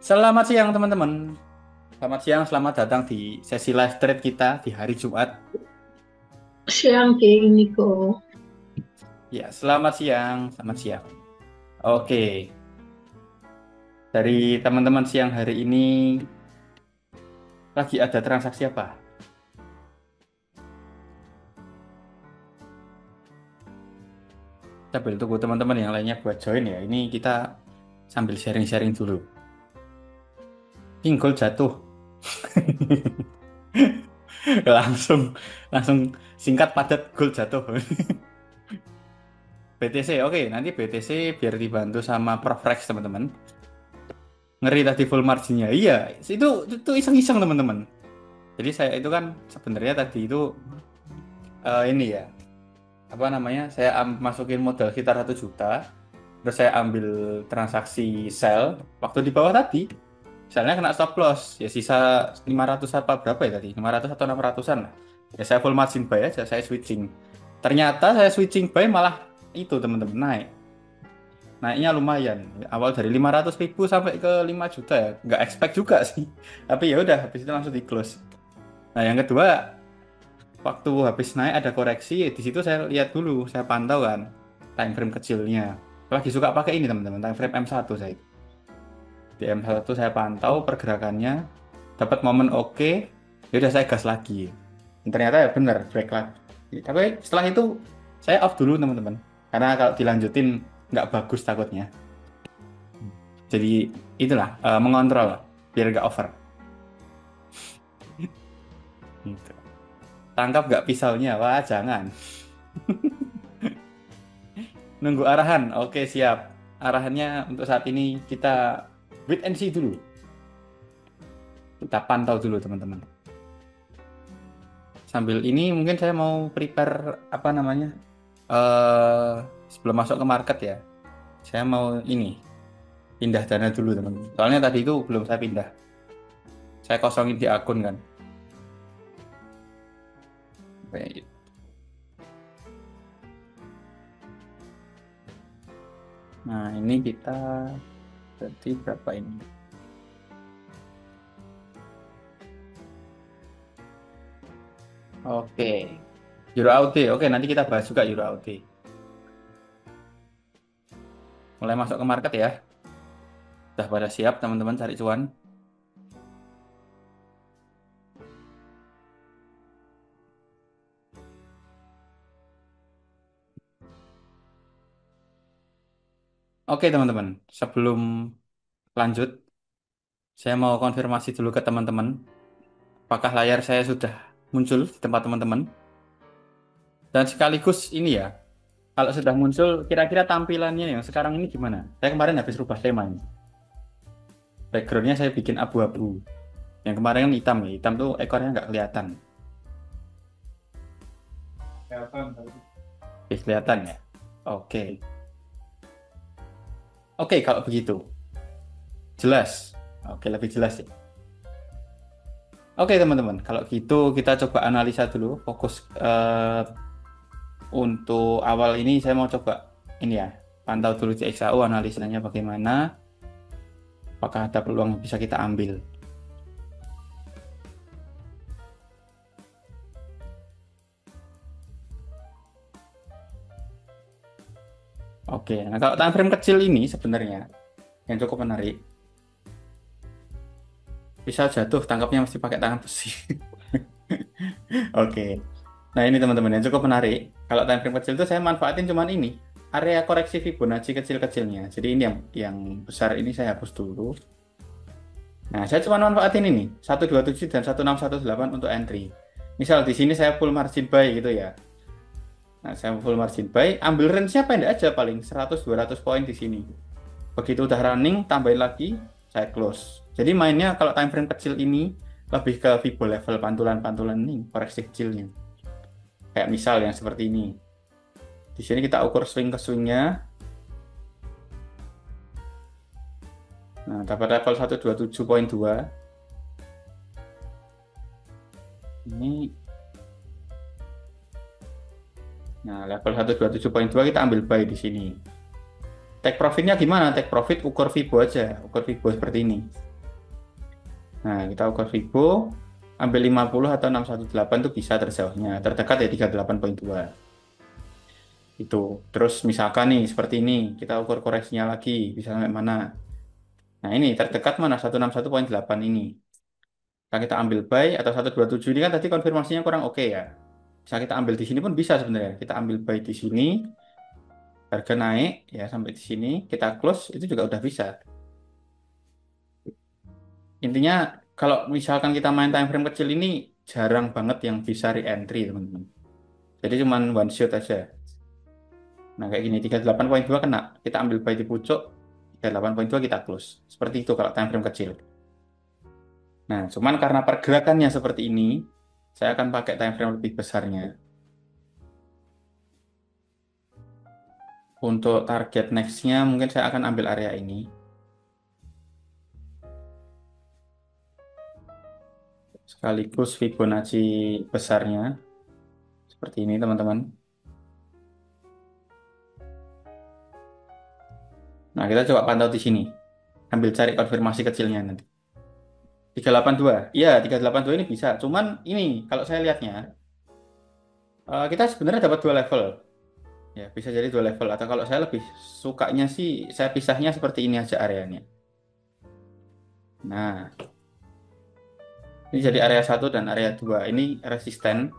Selamat siang teman-teman. Selamat siang, selamat datang di sesi live trade kita di hari Jumat. Siang, Kang Niko. Ya, selamat siang, selamat siang. Oke, dari teman-teman siang hari ini lagi ada transaksi apa? Sambil tunggu teman-teman yang lainnya buat join ya. Ini kita sambil sharing-sharing dulu. Pinggol jatuh. Langsung, langsung singkat padat gol jatuh. BTC, oke, nanti BTC biar dibantu sama Prof Rex teman-teman. Ngeri tadi full marginnya. Iya, itu iseng-iseng teman-teman. Jadi saya itu kan sebenarnya tadi itu ini ya, apa namanya? Saya masukin modal sekitar 1 juta, terus saya ambil transaksi sell waktu di bawah tadi. Misalnya kena stop loss, ya sisa 500 apa berapa ya tadi? 500 atau 600-an lah. Ya saya full margin buy aja, saya switching. Ternyata saya switching buy malah itu teman-teman naik. Naiknya lumayan. Awal dari 500 ribu sampai ke 5 juta ya. Nggak expect juga sih. Tapi ya udah habis itu langsung di close. Nah, yang kedua, waktu habis naik ada koreksi, di situ saya lihat dulu, saya pantau kan time frame kecilnya. Lagi suka pakai ini teman-teman, time frame M1 saya. Di M1 saya pantau pergerakannya, dapat momen oke, ya udah saya gas lagi. Dan ternyata ya bener break lagi. Tapi setelah itu saya off dulu teman-teman, karena kalau dilanjutin nggak bagus takutnya. Jadi itulah mengontrol biar nggak over. Gitu. Tangkap nggak pisaunya? Wah jangan. Nunggu arahan. Oke, siap. Arahannya untuk saat ini kita wait and see dulu. Kita pantau dulu, teman-teman. Sambil ini mungkin saya mau prepare apa namanya? eh Sebelum masuk ke market ya. Saya mau ini pindah dana dulu, teman-teman. Soalnya tadi itu belum saya pindah. Saya kosongin di akun kan. Baik. Nah, ini kita berarti berapa ini? Oke. Euro AUD. Oke, nanti kita bahas juga Euro AUD. Mulai masuk ke market ya. Sudah pada siap teman-teman cari cuan? Oke teman-teman, sebelum lanjut, saya mau konfirmasi dulu ke teman-teman, apakah layar saya sudah muncul di tempat teman-teman? Dan sekaligus ini ya, kalau sudah muncul, kira-kira tampilannya yang sekarang ini gimana? Saya kemarin habis rubah tema ini. Backgroundnya saya bikin abu-abu. Yang kemarin kan hitam ya, hitam tuh ekornya nggak kelihatan. Oke, kelihatan ya? Oke. Oke, kalau begitu. Jelas. Oke, lebih jelas ya. Oke teman-teman, kalau gitu kita coba analisa dulu, fokus untuk awal ini saya mau coba ini ya, pantau dulu di XAU analisanya bagaimana, apakah ada peluang yang bisa kita ambil. Oke, nah kalau time frame kecil ini sebenarnya yang cukup menarik, bisa jatuh tangkapnya mesti pakai tangan besi. Oke, nah ini teman-teman yang cukup menarik. Kalau time frame kecil itu saya manfaatin cuman ini, area koreksi Fibonacci kecil-kecilnya. Jadi ini yang besar ini saya hapus dulu. Nah, saya cuma manfaatin ini, 127 dan 1618 untuk entry. Misal di sini saya full margin buy gitu ya. Nah, saya full margin buy, ambil range-nya pendek aja paling 100-200 poin di sini. Begitu udah running, tambahin lagi, saya close. Jadi mainnya kalau time frame kecil ini lebih ke Fibo level pantulan-pantulan ini, koreksi kecilnya. Kayak misal yang seperti ini. Di sini kita ukur swing ke swingnya. Nah, dapat level 127,2. Ini, nah level 127,2 kita ambil buy di sini. Take profitnya gimana? Take profit ukur Fibo aja, ukur Fibo seperti ini. Nah, kita ukur Fibo, ambil 50 atau 618 itu bisa terjauhnya. Terdekat ya 38,2. Itu. Terus misalkan nih, seperti ini, kita ukur koreksinya lagi, bisa sampai mana. Nah, ini terdekat mana? 161,8 ini. Nah, kita ambil buy atau 127 ini kan tadi konfirmasinya kurang oke ya. Bisa kita ambil di sini pun bisa sebenarnya. Kita ambil buy di sini, harga naik ya sampai di sini, kita close itu juga udah bisa. Intinya kalau misalkan kita main time frame kecil ini jarang banget yang bisa re-entry teman-teman. Jadi cuman one shot aja. Nah kayak gini 38,2 kena, kita ambil buy di pucuk, 38,2 kita close. Seperti itu kalau time frame kecil. Nah cuman karena pergerakannya seperti ini, saya akan pakai time frame lebih besarnya. Untuk target nextnya mungkin saya akan ambil area ini. Sekaligus Fibonacci besarnya. Seperti ini teman-teman. Nah kita coba pantau di sini. Ambil cari konfirmasi kecilnya nanti. 382. Iya 382 ini bisa. Cuman ini kalau saya lihatnya, kita sebenarnya dapat dua level. Ya bisa jadi dua level. Atau kalau saya lebih sukanya sih, saya pisahnya seperti ini aja areanya. Nah, ini jadi area 1 dan area 2. Ini resisten,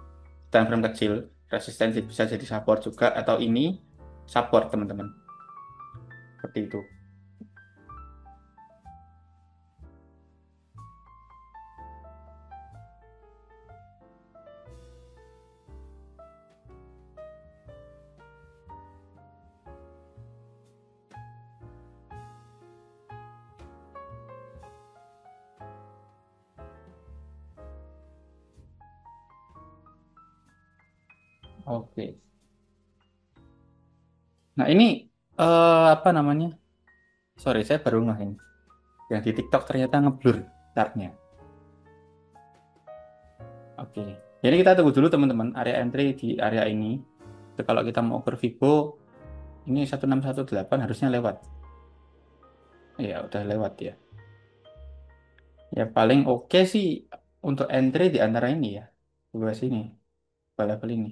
time frame kecil. Resisten bisa jadi support juga. Atau ini support teman-teman. Seperti itu. Oke. Nah ini apa namanya? Sorry, saya baru ngeh ini. Yang di TikTok ternyata ngeblur chartnya. Oke. Jadi kita tunggu dulu teman-teman. Area entry di area ini. Itu kalau kita mau ukur Fibo, ini 1618 harusnya lewat. Ya, udah lewat ya. Ya paling oke sih untuk entry di antara ini ya. Dua sini, dua level ini.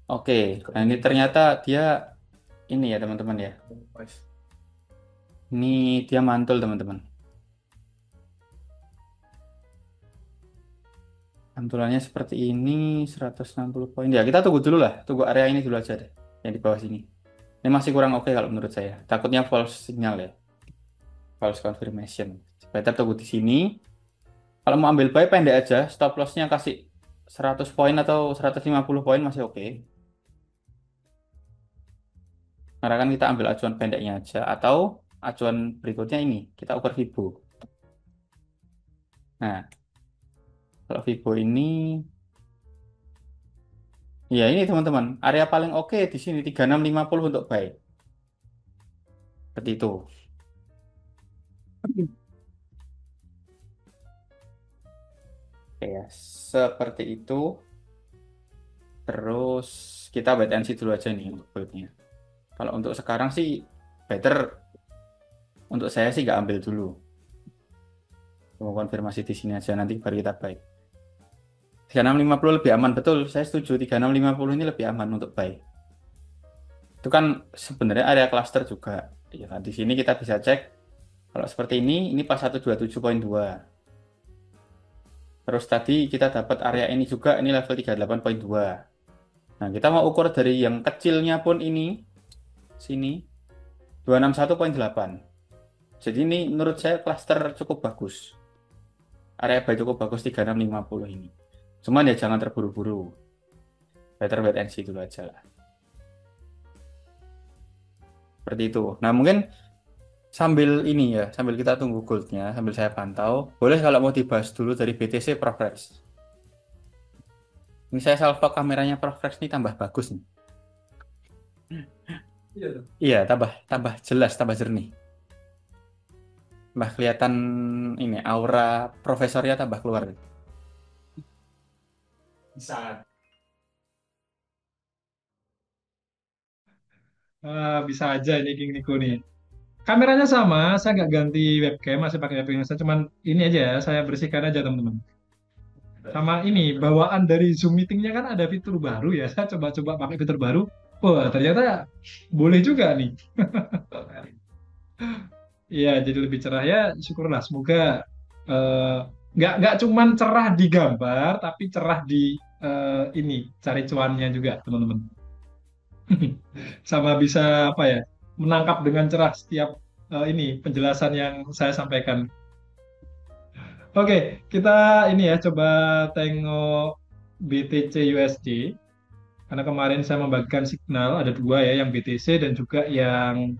Oke, nah ini ternyata dia ini ya teman-teman ya. Ini dia mantul teman-teman. Mantulannya seperti ini 160 poin. Ya kita tunggu dulu lah. Tunggu area ini dulu aja deh. Yang di bawah sini. Ini masih kurang oke kalau menurut saya. Takutnya false signal ya. False confirmation. Better tunggu di sini. Kalau mau ambil buy pendek aja. Stop lossnya kasih 100 poin atau 150 poin masih oke. Karena kan kita ambil acuan pendeknya aja. Atau acuan berikutnya ini. Kita ukur Fibo. Nah, kalau Fibo ini. Ya ini teman-teman. Area paling oke di sini 3650 untuk buy. Seperti itu. Oke ya, seperti itu. Terus kita wait and see dulu aja nih untuk build-nya. Kalau untuk sekarang sih better untuk saya sih nggak ambil dulu. Mau konfirmasi di sini aja nanti baru kita buy. 3650 lebih aman betul. Saya setuju 3650 ini lebih aman untuk buy. Itu kan sebenarnya area cluster juga. Ya, kan? Di sini kita bisa cek kalau seperti ini pas 127,2. Terus tadi kita dapat area ini juga ini level 38,2. Nah, kita mau ukur dari yang kecilnya pun ini sini 261,8. Jadi ini menurut saya cluster cukup bagus. Area buy cukup bagus 3650 ini. Cuman ya jangan terburu-buru. Better wait and see dulu aja lah. Seperti itu. Nah, mungkin sambil ini ya, sambil kita tunggu goldnya, sambil saya pantau, boleh kalau mau dibahas dulu dari BTC Progress. Ini saya salvo kameranya ProFlex ini tambah bagus nih. Iya tuh. Iya, tambah tambah jelas, tambah jernih. Tambah kelihatan ini aura profesornya tambah keluar. Bisa. Bisa aja ini King Niko nih. Kameranya sama, saya nggak ganti webcam, masih pakai webcam saya, cuman ini aja ya, saya bersihkan aja teman-teman. Sama ini, bawaan dari Zoom meetingnya kan ada fitur baru ya, saya coba-coba pakai fitur baru. Wah, ternyata boleh juga nih. Iya, jadi lebih cerah ya, syukurlah. Semoga eh, nggak cuman cerah di gambar, tapi cerah di ini cari cuannya juga teman-teman. Sama bisa apa ya, menangkap dengan cerah setiap ini penjelasan yang saya sampaikan. Oke, kita ini ya coba tengok BTC USD karena kemarin saya membagikan signal ada dua ya, yang BTC dan juga yang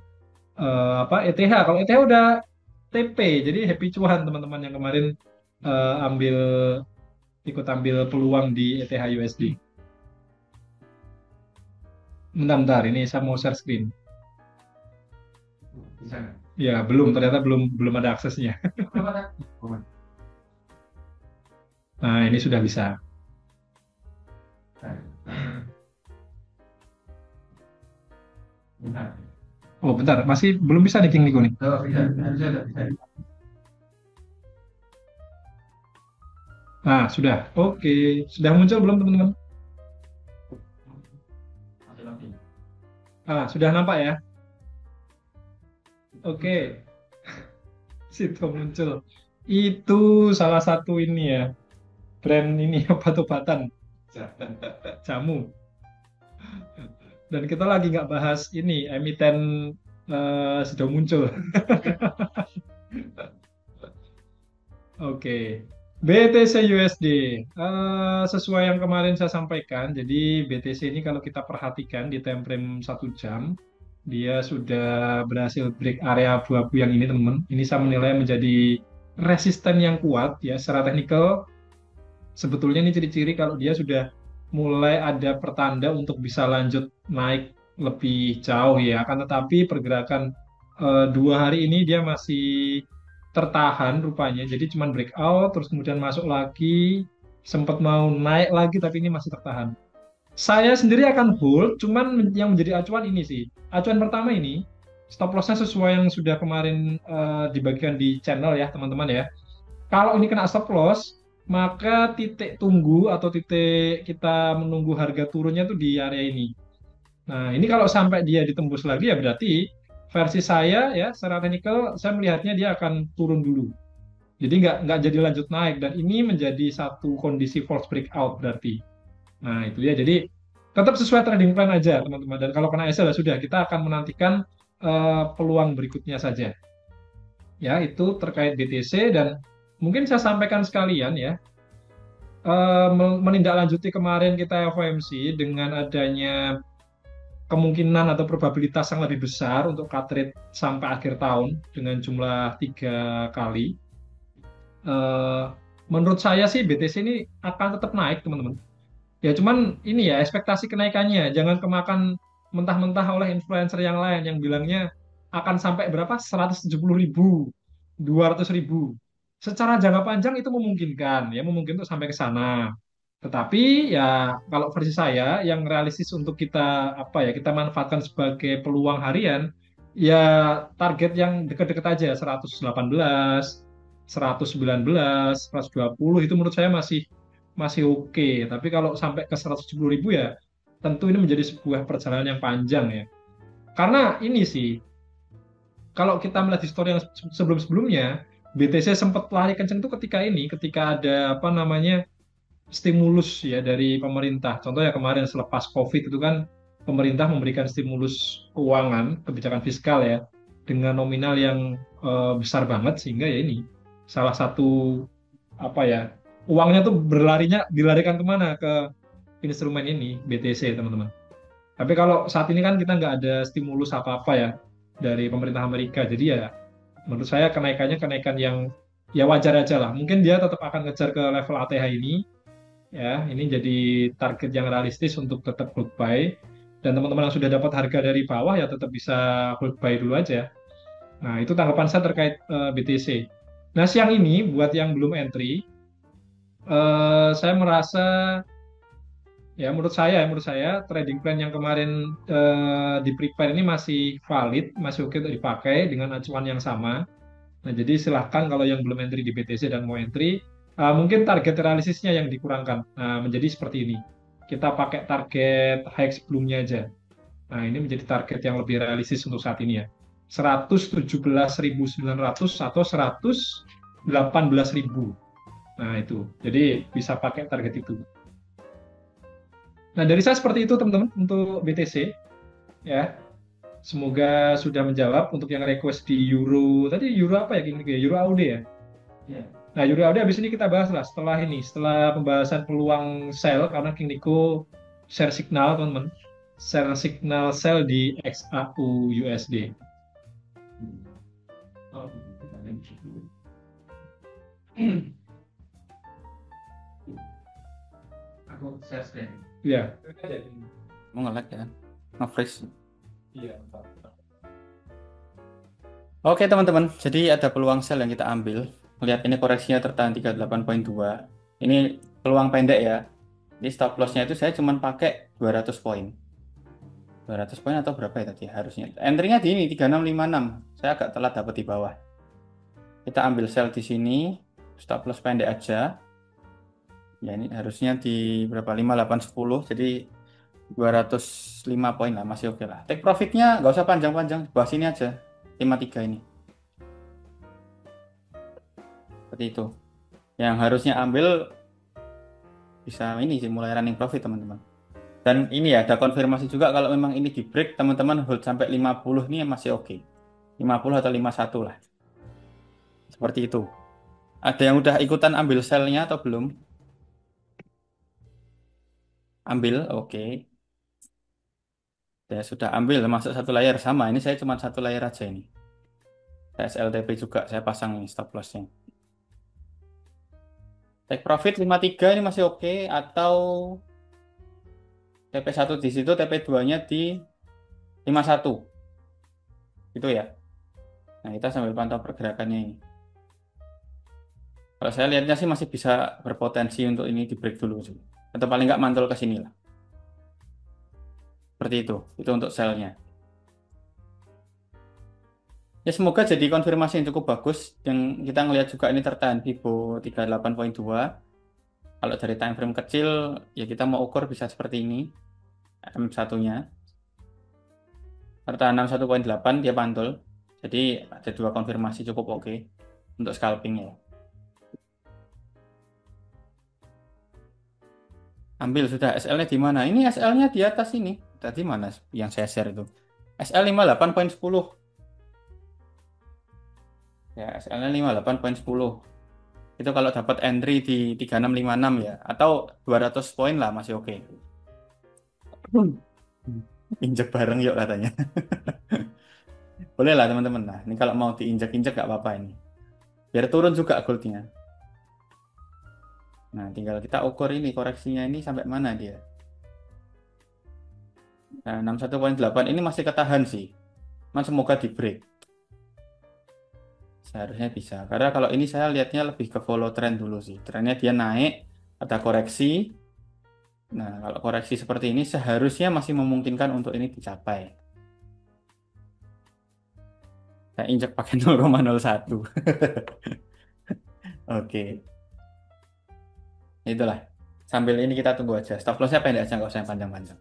apa ETH. Kalau ETH udah TP, jadi happy cuan teman-teman yang kemarin ambil ikut ambil peluang di ETH USD. Bentar, ini saya mau share screen. Bisa nggak? Ya, belum, ternyata belum belum ada aksesnya. Apa tak? Nah, ini sudah bisa. Bentar. Oh, bentar, masih belum bisa nih King Niko nih. Oh, bisa. Harusnya ada. Bisa. Nah, sudah. Oke, sudah muncul belum teman-teman? Masih lagi. Sudah nampak ya? Oke, situ muncul. Itu salah satu ini ya, brand ini obat-obatan, jamu. Dan kita lagi nggak bahas ini, emiten sudah muncul. Oke, BTC USD. Sesuai yang kemarin saya sampaikan, jadi BTC ini kalau kita perhatikan di time frame 1 jam, dia sudah berhasil break area abu-abu yang ini teman-teman. Ini saya menilai menjadi resisten yang kuat ya secara teknikal. Sebetulnya ini ciri-ciri kalau dia sudah mulai ada pertanda untuk bisa lanjut naik lebih jauh ya. Akan tetapi pergerakan 2 hari ini dia masih tertahan rupanya. Jadi cuman breakout terus kemudian masuk lagi, sempat mau naik lagi tapi ini masih tertahan. Saya sendiri akan hold, cuman yang menjadi acuan ini sih. Acuan pertama ini, stop loss-nya sesuai yang sudah kemarin dibagikan di channel ya teman-teman ya. Kalau ini kena stop loss, maka titik tunggu atau titik kita menunggu harga turunnya tuh di area ini. Nah, ini kalau sampai dia ditembus lagi ya berarti versi saya ya secara teknikal saya melihatnya dia akan turun dulu. Jadi nggak jadi lanjut naik dan ini menjadi satu kondisi false breakout berarti. Nah, itu ya. Jadi tetap sesuai trading plan aja, teman-teman. Dan kalau kena SL ya sudah, kita akan menantikan peluang berikutnya saja. Ya, itu terkait BTC dan mungkin saya sampaikan sekalian ya, menindaklanjuti kemarin kita FOMC dengan adanya kemungkinan atau probabilitas yang lebih besar untuk cut rate sampai akhir tahun dengan jumlah 3 kali. Menurut saya sih BTC ini akan tetap naik, teman-teman. Ya cuman ini ya ekspektasi kenaikannya jangan kemakan mentah-mentah oleh influencer yang lain yang bilangnya akan sampai berapa 170.000, 200.000. Secara jangka panjang itu memungkinkan ya memungkinkan untuk sampai ke sana. Tetapi ya kalau versi saya yang realistis untuk kita apa ya kita manfaatkan sebagai peluang harian ya target yang dekat-dekat aja 118, 119, 120 itu menurut saya masih masih oke. Tapi kalau sampai ke 170.000 ya tentu ini menjadi sebuah perjalanan yang panjang ya. Karena ini sih kalau kita melihat histori yang sebelum-sebelumnya BTC sempat lari kenceng itu ketika ada apa namanya stimulus ya dari pemerintah. Contohnya kemarin selepas COVID itu kan pemerintah memberikan stimulus keuangan, kebijakan fiskal ya, dengan nominal yang besar banget sehingga ya ini salah satu apa ya uangnya tuh dilarikan kemana ke instrumen ini BTC teman-teman. Tapi kalau saat ini kan kita nggak ada stimulus apa-apa ya dari pemerintah Amerika, jadi ya menurut saya kenaikannya kenaikan yang ya wajar aja lah. Mungkin dia tetap akan ngejar ke level ATH ini ya. Ini jadi target yang realistis untuk tetap hold buy. Dan teman-teman yang sudah dapat harga dari bawah ya tetap bisa hold buy dulu aja. Nah, itu tanggapan saya terkait BTC. Nah, siang ini buat yang belum entry, saya merasa ya menurut saya trading plan yang kemarin di prepare ini masih valid, masih oke untuk dipakai dengan acuan yang sama. Nah, jadi silahkan kalau yang belum entry di BTC dan mau entry, mungkin target realistisnya yang dikurangkan. Nah, menjadi seperti ini. Kita pakai target high sebelumnya aja. Nah, ini menjadi target yang lebih realistis untuk saat ini ya. 117.900 atau 118.000. Nah, itu. Jadi bisa pakai target itu. Nah, dari saya seperti itu teman-teman untuk BTC ya. Semoga sudah menjawab untuk yang request di Euro. Tadi Euro apa ya? Euro AUD ya? Iya. Nah, Euro AUD habis ini kita bahas lah setelah pembahasan peluang sell karena King Nico share signal teman-teman. Share signal sell di XAU USD. Oh, kita lagi dulu. Aku share screen. Ya. Mau nge-lag ya, nge-freeze. Iya. Oke teman-teman, jadi ada peluang sell yang kita ambil. Lihat ini koreksinya tertahan 38.2. Ini peluang pendek ya. Ini stop lossnya itu saya cuma pakai 200 poin. 200 poin atau berapa ya tadi harusnya. Entry-nya di ini 3656. Saya agak telat dapat di bawah. Kita ambil sell di sini, stop loss pendek aja. Ya ini harusnya di berapa? 5810. Jadi 205 poin lah, masih oke lah. Take profitnya nggak usah panjang-panjang, bawah sini aja. 53 ini. Seperti itu. Yang harusnya ambil bisa ini sih mulai running profit teman-teman. Dan ini ya ada konfirmasi juga kalau memang ini di break teman-teman hold sampai 50 ini masih oke. 50 atau 51 lah. Seperti itu. Ada yang udah ikutan ambil sell-nya atau belum? Ambil, oke. Ya sudah ambil masuk satu layar sama. Ini saya cuma satu layar aja ini. SLTP juga saya pasang ini stop loss-nya. Take profit 53 ini masih oke atau TP1 di situ, TP2-nya di 51. Itu ya. Nah, kita sambil pantau pergerakannya ini. Kalau saya lihatnya sih masih bisa berpotensi untuk ini di break dulu sih. Atau paling nggak mantul ke sini lah. Seperti itu. Itu untuk sell-nya. Ya semoga jadi konfirmasi yang cukup bagus. Yang kita ngelihat juga ini tertahan Fibo 38.2. Kalau dari time frame kecil, ya kita mau ukur bisa seperti ini. M1-nya. Tertahan 61.8, dia pantul. Jadi ada dua konfirmasi cukup oke untuk scalping ya. Ambil sudah SL-nya di mana? Ini SL-nya di atas ini. Tadi mana yang saya share itu? SL 58.10. Ya, SL-nya 58.10. Itu kalau dapat entry di 3656 ya, atau 200 poin lah masih oke. Injek bareng yuk katanya. Boleh lah teman-teman. Nah, ini kalau mau diinjak-injak gak apa-apa ini. Biar turun juga goldnya. Nah, tinggal kita ukur ini koreksinya ini sampai mana dia. Nah, 61.8 ini masih ketahan sih. Semoga di break. Seharusnya bisa. Karena kalau ini saya lihatnya lebih ke follow trend dulu sih. Trennya dia naik, ada koreksi. Nah, kalau koreksi seperti ini seharusnya masih memungkinkan untuk ini dicapai. Saya injak pakai 0,01. Oke. Itulah. Sambil ini kita tunggu aja. Stop loss-nya pendek aja, nggak usah yang panjang-panjang.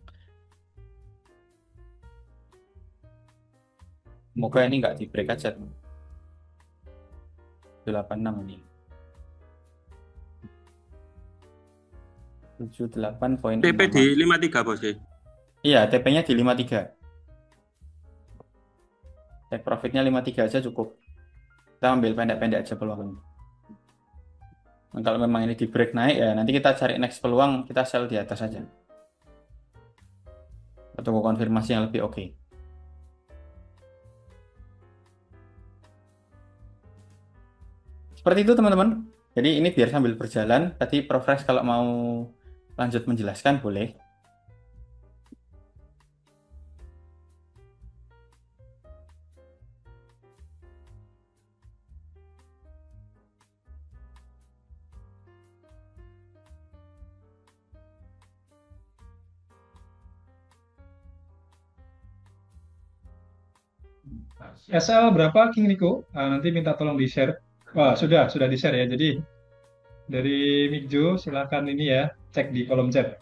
Semoga ini nggak di break aja. 86 ini. 78 TP di 53 bos ya? Iya, TP-nya di 53. Take profitnya 53 aja cukup. Kita ambil pendek-pendek aja peluangnya. Dan kalau memang ini di break naik ya nanti kita cari next peluang, kita sell di atas saja. Tunggu konfirmasi yang lebih oke. Seperti itu teman-teman. Jadi ini biar sambil berjalan. Tadi Profrex kalau mau lanjut menjelaskan boleh. SL berapa King Nico? Nanti minta tolong di-share. Wah, sudah di-share ya. Jadi dari Mikjo silakan ini ya, cek di kolom chat.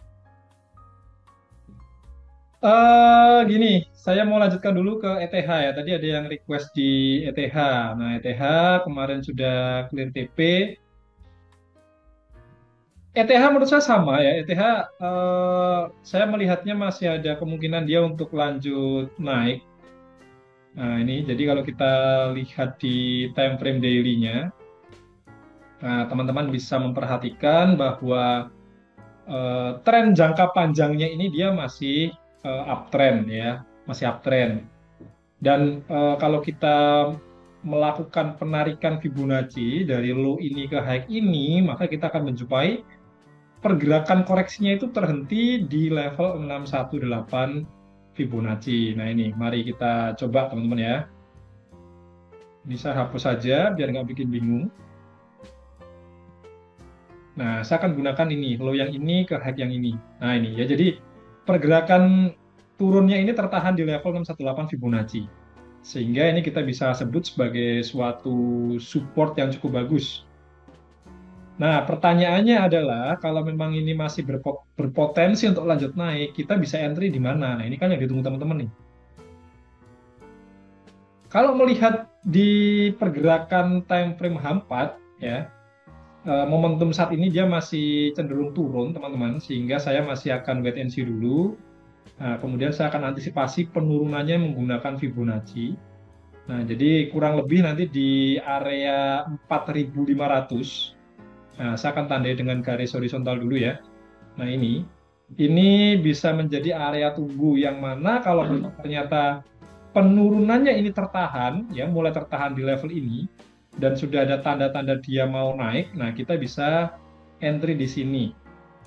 Gini, saya mau lanjutkan dulu ke ETH ya. Tadi ada yang request di ETH. Nah, ETH kemarin sudah clear TP. ETH menurut saya sama ya. ETH saya melihatnya masih ada kemungkinan dia untuk lanjut naik. Nah, ini jadi kalau kita lihat di time frame daily-nya, nah, teman-teman bisa memperhatikan bahwa tren jangka panjangnya ini dia masih uptrend ya, masih uptrend. Dan kalau kita melakukan penarikan Fibonacci dari low ini ke high ini, maka kita akan menjumpai pergerakan koreksinya itu terhenti di level 618 Fibonacci. Nah ini, mari kita coba teman-teman ya. Ini saya hapus saja biar nggak bikin bingung. Nah, saya akan gunakan ini, low yang ini ke high yang ini. Nah ini ya, jadi pergerakan turunnya ini tertahan di level 618 Fibonacci. Sehingga ini kita bisa sebut sebagai suatu support yang cukup bagus. Nah, pertanyaannya adalah kalau memang ini masih berpotensi untuk lanjut naik, kita bisa entry di mana? Nah, ini kan yang ditunggu teman-teman nih. Kalau melihat di pergerakan time frame H4 ya, momentum saat ini dia masih cenderung turun teman-teman, sehingga saya masih akan wait and see dulu. Nah, kemudian saya akan antisipasi penurunannya menggunakan Fibonacci. Nah, jadi kurang lebih nanti di area 4.500. Nah, saya akan tandai dengan garis horizontal dulu ya. Nah, ini bisa menjadi area tunggu yang mana kalau ternyata penurunannya ini tertahan, ya mulai tertahan di level ini, dan sudah ada tanda-tanda dia mau naik, nah kita bisa entry di sini.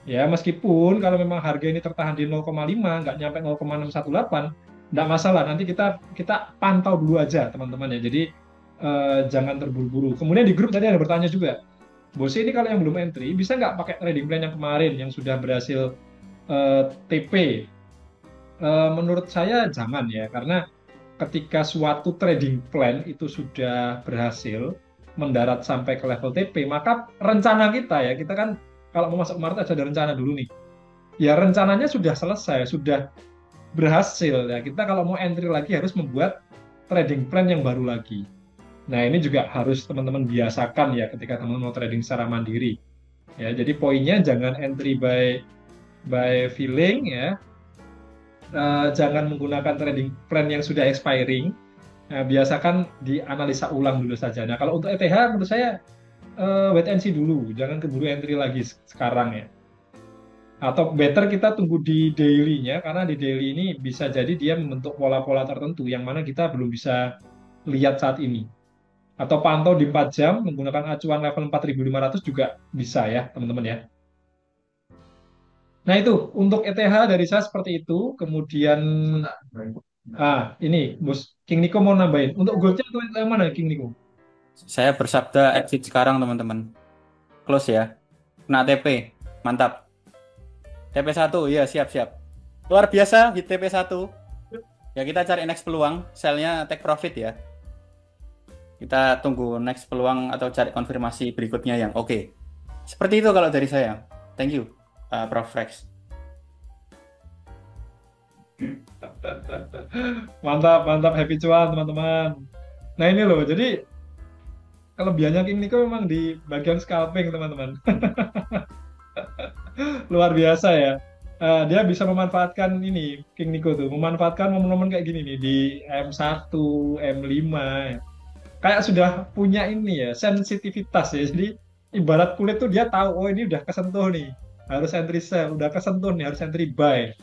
Ya, meskipun kalau memang harga ini tertahan di 0,5, nggak nyampe 0,618, nggak masalah. Nanti kita pantau dulu aja, teman-teman ya. Jadi jangan terburu-buru. Kemudian di grup tadi ada bertanya juga, Bose ini kalau yang belum entry, bisa nggak pakai trading plan yang kemarin yang sudah berhasil TP? Menurut saya jangan ya, karena ketika suatu trading plan itu sudah berhasil mendarat sampai ke level TP, maka rencana kita ya, kita kan kalau mau masuk market ada rencana dulu nih. Ya rencananya sudah selesai, sudah berhasil ya. Kita kalau mau entry lagi harus membuat trading plan yang baru lagi. Nah, ini juga harus teman-teman biasakan ya ketika teman-teman mau trading secara mandiri. Ya, jadi poinnya jangan entry by feeling ya. Jangan menggunakan trading plan yang sudah expiring. Nah, biasakan dianalisa ulang dulu saja. Nah, kalau untuk ETH menurut saya wait and see dulu, jangan keburu entry lagi sekarang ya. Atau better kita tunggu di daily-nya, karena di daily ini bisa jadi dia membentuk pola-pola tertentu yang mana kita belum bisa lihat saat ini. Atau pantau di 4 jam menggunakan acuan level 4.500 juga bisa ya teman-teman ya. Nah itu untuk ETH dari saya seperti itu. Kemudian ini Bos King Nico mau nambahin. Untuk goldnya atau yang mana King Nico? Saya bersabda exit sekarang teman-teman. Close ya. Kena TP. Mantap. TP1 ya siap-siap. Luar biasa hit TP1. Ya kita cari next peluang. Sell-nya take profit ya. Kita tunggu next peluang atau cari konfirmasi berikutnya yang oke. Seperti itu kalau dari saya. Thank you, Prof. Rex. Mantap, happy cuan teman-teman. Nah ini loh, jadi kelebihannya King Nico memang di bagian scalping teman-teman. Luar biasa ya. Dia bisa memanfaatkan ini, King Nico tuh, memanfaatkan momen-momen kayak gini nih di M1, M5. Kayak sudah punya ini ya, sensitivitas ya. Jadi ibarat kulit tuh dia tahu, oh ini udah kesentuh nih, harus entry sell, udah kesentuh nih, harus entry buy.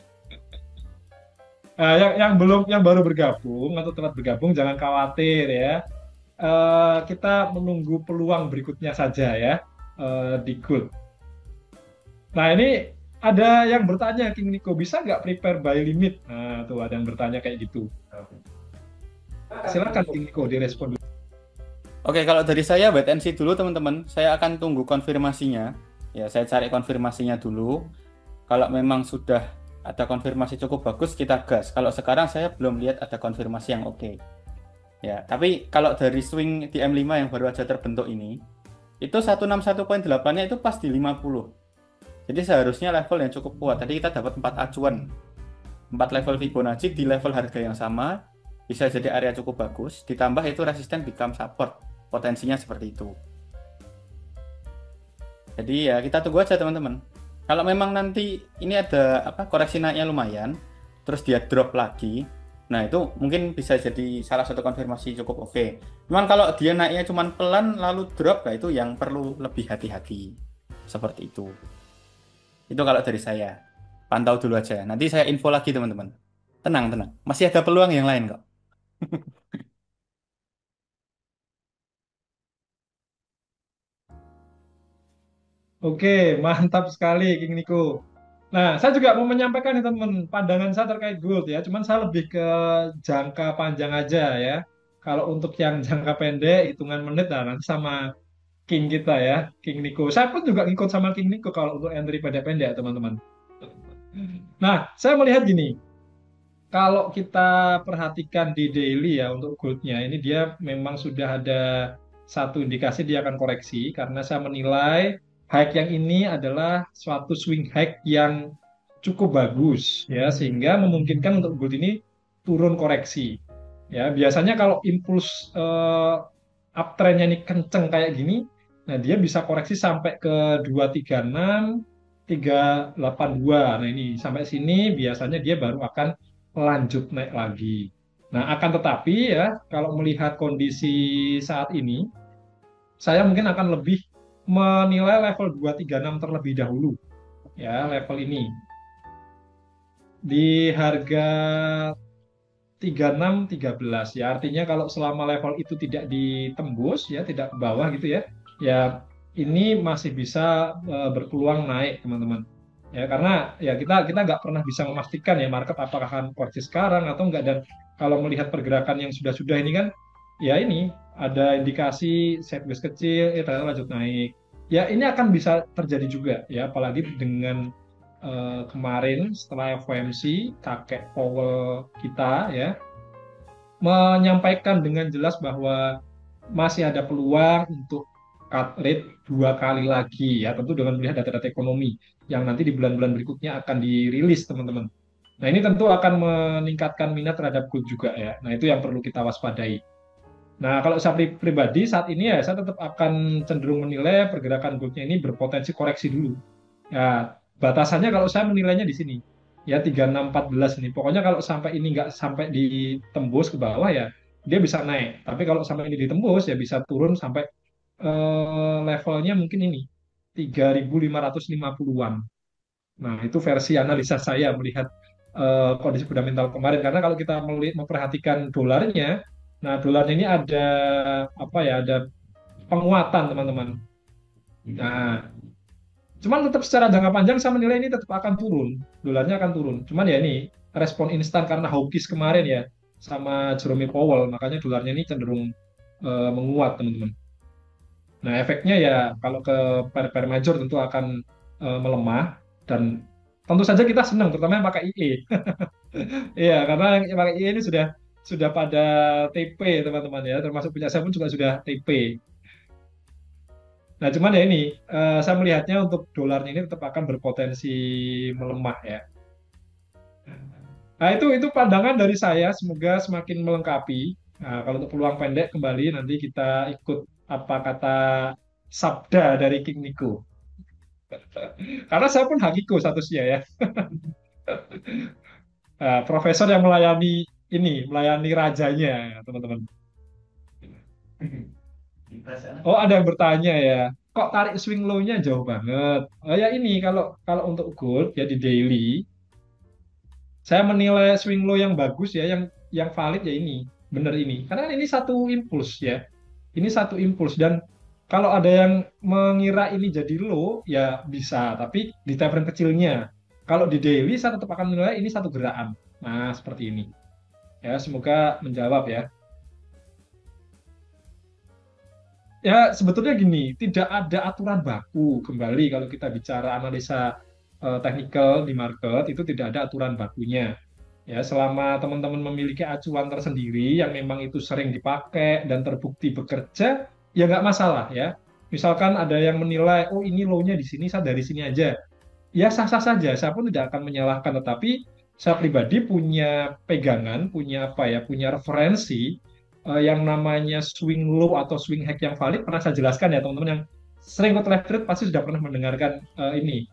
Yang baru bergabung atau telat bergabung jangan khawatir ya. Kita menunggu peluang berikutnya saja ya di gold. Nah ini ada yang bertanya, King Nico, bisa nggak prepare buy limit? Nah, tuh ada yang bertanya kayak gitu. Silakan King Nico direspon dulu. Oke, kalau dari saya wait and see dulu teman-teman. Saya akan tunggu konfirmasinya. Ya, saya cari konfirmasinya dulu. Kalau memang sudah ada konfirmasi cukup bagus, kita gas. Kalau sekarang saya belum lihat ada konfirmasi yang oke. Ya, tapi kalau dari swing di M5 yang baru aja terbentuk ini, itu 161.8-nya itu pas di 50. Jadi seharusnya level yang cukup kuat. Tadi kita dapat 4 acuan. 4 level Fibonacci di level harga yang sama, bisa jadi area cukup bagus. Ditambah itu resisten become support. Potensinya seperti itu. Jadi ya kita tunggu aja teman-teman. Kalau memang nanti ini ada koreksi naiknya lumayan, terus dia drop lagi, nah itu mungkin bisa jadi salah satu konfirmasi cukup oke. Cuman kalau dia naiknya cuman pelan lalu drop, nah itu yang perlu lebih hati-hati. Seperti itu. Itu kalau dari saya. Pantau dulu aja. Nanti saya info lagi teman-teman. Tenang, tenang. Masih ada peluang yang lain kok. Oke, mantap sekali King Nico. Nah, saya juga mau menyampaikan nih teman-teman, pandangan saya terkait gold ya. Cuman saya lebih ke jangka panjang aja ya. Kalau untuk yang jangka pendek, hitungan menit, nah nanti sama King kita ya, King Nico. Saya pun juga ngikut sama King Nico kalau untuk entry pendek-pendek teman-teman. Nah, saya melihat gini, kalau kita perhatikan di daily ya untuk goldnya, ini dia memang sudah ada satu indikasi dia akan koreksi karena saya menilai high yang ini adalah suatu swing high yang cukup bagus ya sehingga memungkinkan untuk gold ini turun koreksi. Ya, biasanya kalau impuls uptrendnya ini kenceng kayak gini, nah dia bisa koreksi sampai ke 236, 382. Nah, ini sampai sini biasanya dia baru akan lanjut naik lagi. Nah, akan tetapi ya, kalau melihat kondisi saat ini, saya mungkin akan lebih menilai level 236 terlebih dahulu. Ya, level ini. Di harga 3613 ya, artinya kalau selama level itu tidak ditembus ya, tidak ke bawah gitu ya, ya ini masih bisa berpeluang naik teman-teman. Ya karena ya kita nggak pernah bisa memastikan ya market apakah akan koreksi sekarang atau enggak, dan kalau melihat pergerakan yang sudah-sudah ini kan ya ini ada indikasi sideways kecil ternyata lanjut naik. Ya ini akan bisa terjadi juga ya, apalagi dengan kemarin setelah FOMC kakek Powell kita ya menyampaikan dengan jelas bahwa masih ada peluang untuk cut rate 2 kali lagi ya, tentu dengan melihat data-data ekonomi yang nanti di bulan-bulan berikutnya akan dirilis teman-teman. Nah ini tentu akan meningkatkan minat terhadap gold juga ya. Nah itu yang perlu kita waspadai. Nah kalau saya pribadi saat ini ya saya tetap akan cenderung menilai pergerakan goldnya ini berpotensi koreksi dulu. Ya batasannya kalau saya menilainya di sini ya 3614 ini. Pokoknya kalau sampai ini nggak sampai ditembus ke bawah ya dia bisa naik. Tapi kalau sampai ini ditembus ya bisa turun sampai levelnya mungkin ini 3550-an. Nah, itu versi analisa saya melihat kondisi fundamental kemarin. Karena kalau kita memperhatikan dolarnya, nah dolarnya ini ada apa ya, ada penguatan teman-teman. Nah, cuman tetap secara jangka panjang saya menilai ini tetap akan turun, dolarnya akan turun. Cuman ya ini respon instan karena hawkish kemarin ya sama Jerome Powell, makanya dolarnya ini cenderung menguat teman-teman. Nah, efeknya ya kalau ke pair major tentu akan melemah dan tentu saja kita senang terutama yang pakai IE. Iya, karena yang pakai IE ini sudah pada TP teman-teman ya, termasuk punya saya pun juga sudah TP. Nah, cuman ya ini saya melihatnya untuk dolarnya ini tetap akan berpotensi melemah ya. Nah, itu pandangan dari saya, semoga semakin melengkapi. Nah, kalau untuk peluang pendek kembali nanti kita ikut apa kata sabda dari King Nico. Karena saya pun Hakiko statusnya ya. Nah, profesor yang melayani ini, melayani rajanya, teman-teman. Oh, ada yang bertanya ya. Kok tarik swing low-nya jauh banget? Oh ya ini kalau kalau untuk gold ya di daily, saya menilai swing low yang bagus ya, yang valid ya ini, benar ini. Karena ini satu impuls ya. Ini satu impuls dan Kalau ada yang mengira ini jadi low, ya bisa, tapi di time frame kecilnya. Kalau di daily, saya tetap akan menilai ini satu gerakan. Nah, seperti ini. Ya, semoga menjawab ya. Ya, sebetulnya gini, tidak ada aturan baku. Kembali kalau kita bicara analisa technical di market, itu tidak ada aturan bakunya. Ya, selama teman-teman memiliki acuan tersendiri yang memang itu sering dipakai dan terbukti bekerja, ya nggak masalah ya. Misalkan ada yang menilai, oh ini low-nya di sini, saya dari sini aja. Ya sah-sah saja, saya pun tidak akan menyalahkan. Tetapi saya pribadi punya pegangan, punya apa ya, punya referensi yang namanya swing low atau swing high yang valid. Pernah saya jelaskan ya teman-teman yang sering ikut live trade pasti sudah pernah mendengarkan ini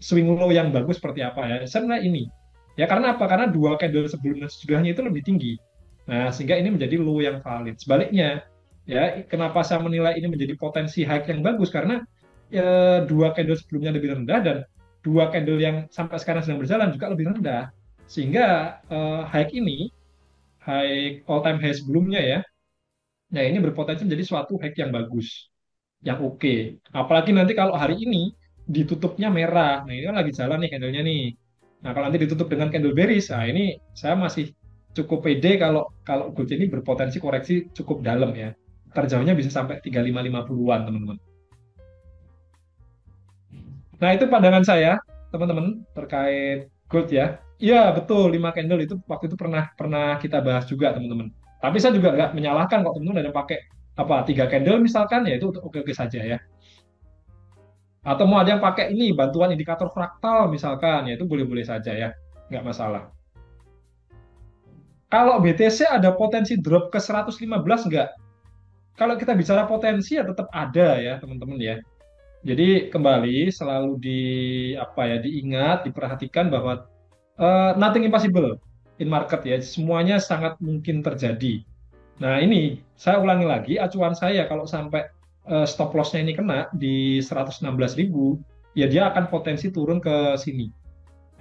swing low yang bagus seperti apa ya. Sebenarnya ini ya karena apa? Karena dua candle sebelum dan sesudahnya itu lebih tinggi. Nah, sehingga ini menjadi low yang valid. Sebaliknya, ya kenapa saya menilai ini menjadi potensi high yang bagus? Karena dua candle sebelumnya lebih rendah dan dua candle yang sampai sekarang sedang berjalan juga lebih rendah. Sehingga high ini, high all time high sebelumnya ya, nah ini berpotensi menjadi suatu high yang bagus, yang oke. Apalagi nanti kalau hari ini ditutupnya merah, nah ini kan lagi jalan nih candlenya nih. Nah kalau nanti ditutup dengan candle bearish, nah ini saya masih cukup pede kalau kalau gold ini berpotensi koreksi cukup dalam ya. Terjauhnya bisa sampai 3550-an teman-teman. Nah, itu pandangan saya, teman-teman, terkait gold ya. Iya, betul, 5 candle itu waktu itu pernah pernah kita bahas juga, teman-teman. Tapi saya juga nggak menyalahkan kok teman-teman ada yang pakai apa 3 candle misalkan ya itu oke-oke saja ya. Atau mau ada yang pakai ini bantuan indikator fraktal misalkan ya itu boleh-boleh saja ya, nggak masalah. Kalau BTC ada potensi drop ke 115 nggak? Kalau kita bicara potensi ya tetap ada ya, teman-teman ya. Jadi kembali selalu di apa ya diingat, diperhatikan bahwa nothing impossible in market ya, semuanya sangat mungkin terjadi. Nah ini saya ulangi lagi, acuan saya kalau sampai stop loss-nya ini kena di 116.000, ya dia akan potensi turun ke sini.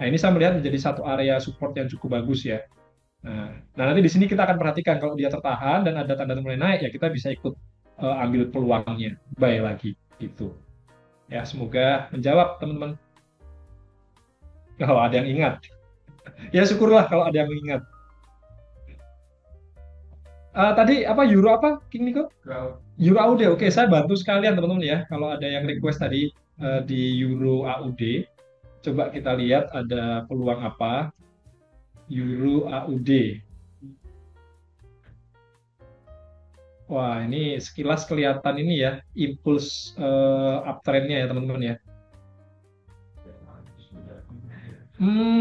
Nah ini saya melihat menjadi satu area support yang cukup bagus ya. Nah nanti di sini kita akan perhatikan kalau dia tertahan dan ada tanda mulai naik ya kita bisa ikut ambil peluangnya, buy lagi gitu. Ya semoga menjawab teman-teman. Kalau ada yang ingat. Ya syukurlah kalau ada yang ingat. Tadi apa euro apa King Nico? Euro AUD. Oke, saya bantu sekalian teman-teman ya. Kalau ada yang request tadi di euro AUD, coba kita lihat ada peluang apa. Euro AUD. Wah, ini sekilas kelihatan ini ya, impuls uptrendnya ya teman-teman ya.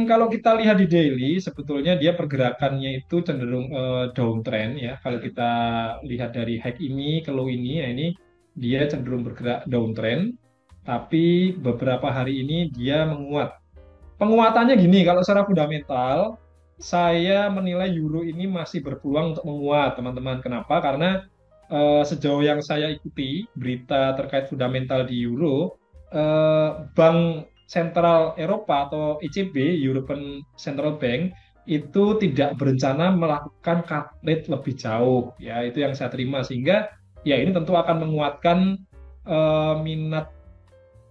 Kalau kita lihat di daily, sebetulnya dia pergerakannya itu cenderung downtrend ya. Kalau kita lihat dari high ini ke low ini, ya ini dia cenderung bergerak downtrend. Tapi beberapa hari ini dia menguat. Penguatannya gini, kalau secara fundamental, saya menilai euro ini masih berpeluang untuk menguat, teman-teman. Kenapa? Karena sejauh yang saya ikuti berita terkait fundamental di euro, Bank Sentral Eropa atau ECB, European Central Bank, itu tidak berencana melakukan cut rate lebih jauh. Ya, itu yang saya terima. Sehingga ya ini tentu akan menguatkan minat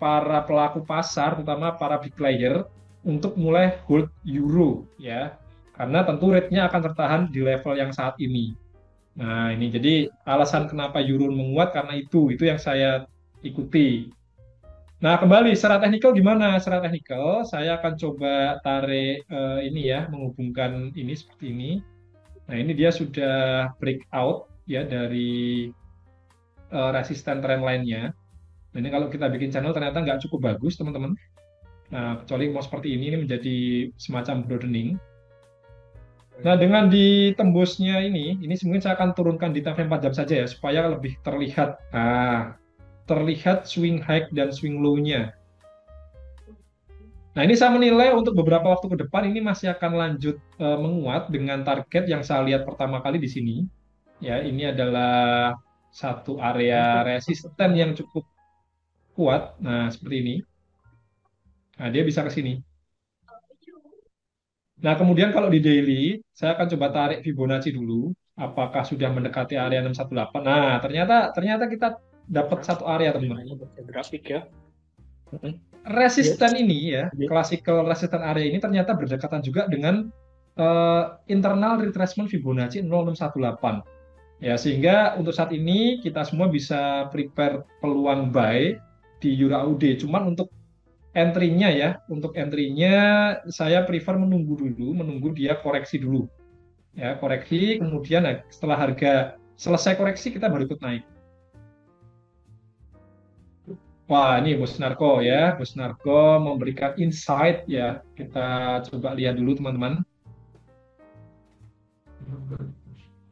para pelaku pasar, terutama para big player, untuk mulai hold euro. Ya, karena tentu rate-nya akan tertahan di level yang saat ini. Nah, ini jadi alasan kenapa euro menguat karena itu yang saya ikuti. Nah, kembali secara teknikal gimana? Secara teknikal, saya akan coba tarik ini ya, menghubungkan ini seperti ini. Nah, ini dia sudah breakout ya dari resisten trendline-nya. Nah, ini kalau kita bikin channel ternyata nggak cukup bagus, teman-teman. Nah, kecuali mau seperti ini menjadi semacam broadening. Nah, dengan ditembusnya ini mungkin saya akan turunkan di time frame 4 jam saja ya, supaya lebih terlihat. Nah, terlihat swing high dan swing low-nya. Nah, ini saya menilai untuk beberapa waktu ke depan ini masih akan lanjut menguat dengan target yang saya lihat pertama kali di sini. Ya, ini adalah satu area resisten yang cukup kuat. Nah, seperti ini. Nah, dia bisa ke sini. Nah, kemudian kalau di daily, saya akan coba tarik Fibonacci dulu. apakah sudah mendekati area 618. Nah, ternyata kita dapat satu area, teman-teman. Ini pakai grafik ya. Mm-mm. Resisten ini ya, Iya. classical resistance area ini ternyata berdekatan juga dengan internal retracement Fibonacci 0618. Ya, sehingga untuk saat ini kita semua bisa prepare peluang buy di Euro AUD. Cuman untuk entry-nya ya, untuk entry-nya saya prefer menunggu dia koreksi dulu. Ya, koreksi, kemudian setelah harga selesai koreksi kita baru ikut naik. Wah, ini Bos Narko ya. Bos Narko memberikan insight ya. Kita coba lihat dulu teman-teman.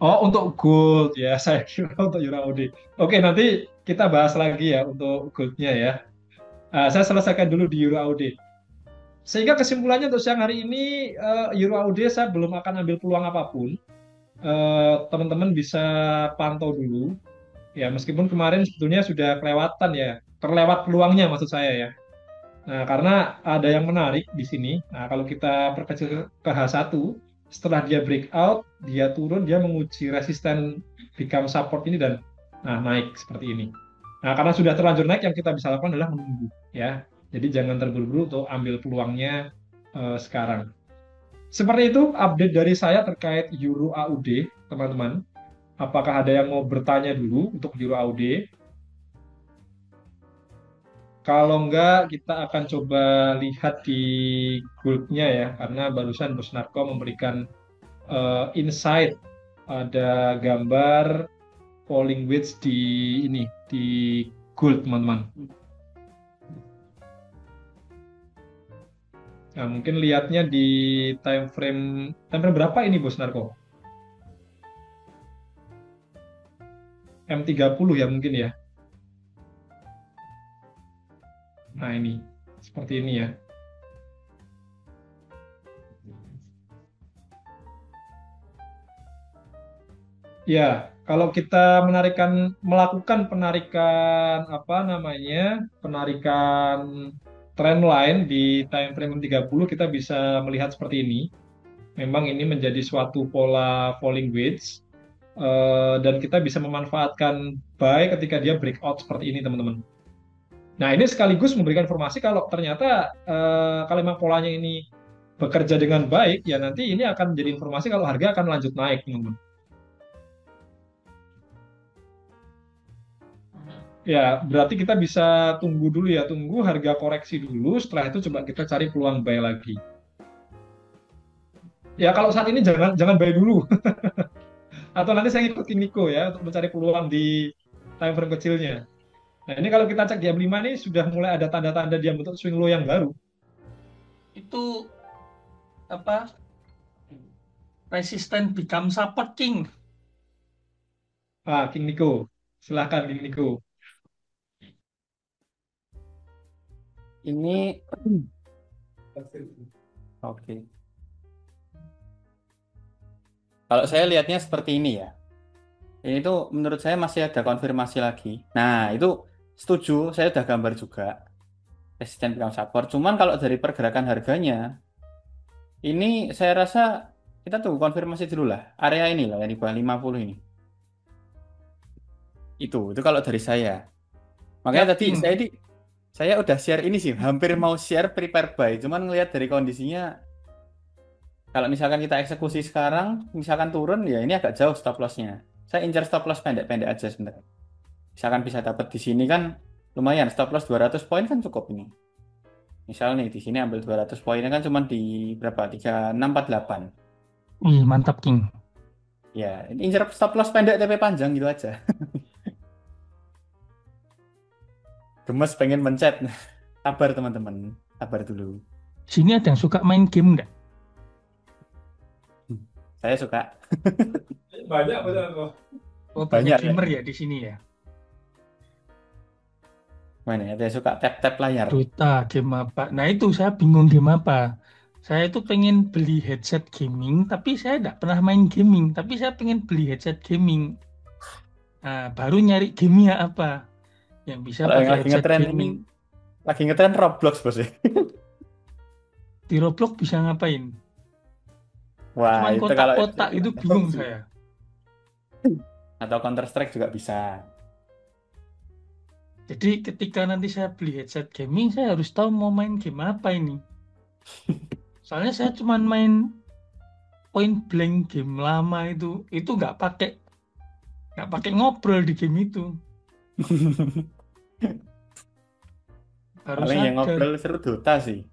Oh, untuk gold ya. Saya kira untuk Euro AUD. Oke, nanti kita bahas lagi ya untuk goldnya ya. Saya selesaikan dulu di Euro AUD. Sehingga kesimpulannya untuk siang hari ini Euro AUD saya belum akan ambil peluang apapun. Teman-teman bisa pantau dulu. Ya, meskipun kemarin sebetulnya sudah kelewatan ya. Terlewat peluangnya maksud saya ya. Nah, karena ada yang menarik di sini. Nah, kalau kita perkecil ke H1, setelah dia breakout, dia turun, dia menguji resisten become support ini dan naik seperti ini. Nah, karena sudah terlanjur naik, yang kita bisa lakukan adalah menunggu ya. Jadi jangan terburu-buru untuk ambil peluangnya sekarang. Seperti itu update dari saya terkait Euro AUD, teman-teman. Apakah ada yang mau bertanya dulu untuk Euro AUD? Kalau enggak, kita akan coba lihat di gold-nya ya, karena barusan Bos Narko memberikan insight, ada gambar falling wedge di gold, teman-teman. Nah, mungkin lihatnya di time frame berapa ini Bos Narko? M30 ya mungkin ya. Nah, ini seperti ini ya. Ya, kalau kita melakukan penarikan penarikan trendline di time frame 30, kita bisa melihat seperti ini. Memang ini menjadi suatu pola falling wedge dan kita bisa memanfaatkan buy ketika dia breakout seperti ini, teman-teman. Nah, ini sekaligus memberikan informasi kalau ternyata kalau memang polanya ini bekerja dengan baik, ya nanti ini akan menjadi informasi kalau harga akan lanjut naik, teman-teman. Ya, berarti kita bisa tunggu dulu ya, tunggu harga koreksi dulu, setelah itu coba kita cari peluang buy lagi. Ya, kalau saat ini jangan buy dulu. Atau nanti saya ngikutin Niko ya, untuk mencari peluang di time frame kecilnya. Nah, ini kalau kita cek di M5 nih, sudah mulai ada tanda-tanda dia bentuk swing low yang baru. Itu apa? Resisten become support, King. King Niko. Silahkan, King Niko. Ini oke. Kalau saya lihatnya seperti ini ya. Ini tuh menurut saya masih ada konfirmasi lagi. Nah, itu setuju, saya udah gambar juga. Resisten become support. Cuman kalau dari pergerakan harganya, ini saya rasa kita tunggu konfirmasi dulu lah. Area ini lah yang di bawah 50 ini. Itu kalau dari saya. Makanya tadi saya udah share ini sih, hampir mau share prepare buy, cuman ngelihat dari kondisinya, kalau misalkan kita eksekusi sekarang, misalkan turun, ya ini agak jauh stop loss-nya. Saya incar stop loss pendek-pendek aja sebentar. Misalkan bisa dapat di sini kan lumayan, stop loss 200 poin kan cukup ini. Misal nih di sini ambil 200 poinnya kan cuma di berapa? 3648. Mantap, King. Ya, ini incar stop loss pendek TP panjang gitu aja. Gemes pengen mencet. Sabar teman-teman, sabar dulu. Sini ada yang suka main game nggak? Saya suka. Banyak kok. Oh, Banyak, gamer ya di sini ya. Mana ada yang suka tap-tap layar. Dota, game apa? Nah, itu saya bingung game apa. Saya itu pengen beli headset gaming, tapi saya nggak pernah main gaming. Tapi saya pengen beli headset gaming. Nah, baru nyari gamenya apa yang bisa Kalau yang pakai lagi headset ngetren gaming. lagi ngetren Roblox bos ya. Di Roblox bisa ngapain? Wah, Cuman itu kalau kotak-kotak itu bingung saya. Atau Counter Strike juga bisa. Jadi ketika nanti saya beli headset gaming, saya harus tahu mau main game apa ini. Soalnya saya cuma main point blank game lama itu nggak pakai ngobrol di game itu. Baru Paling yang sadar. ngobrol seru Dota sih.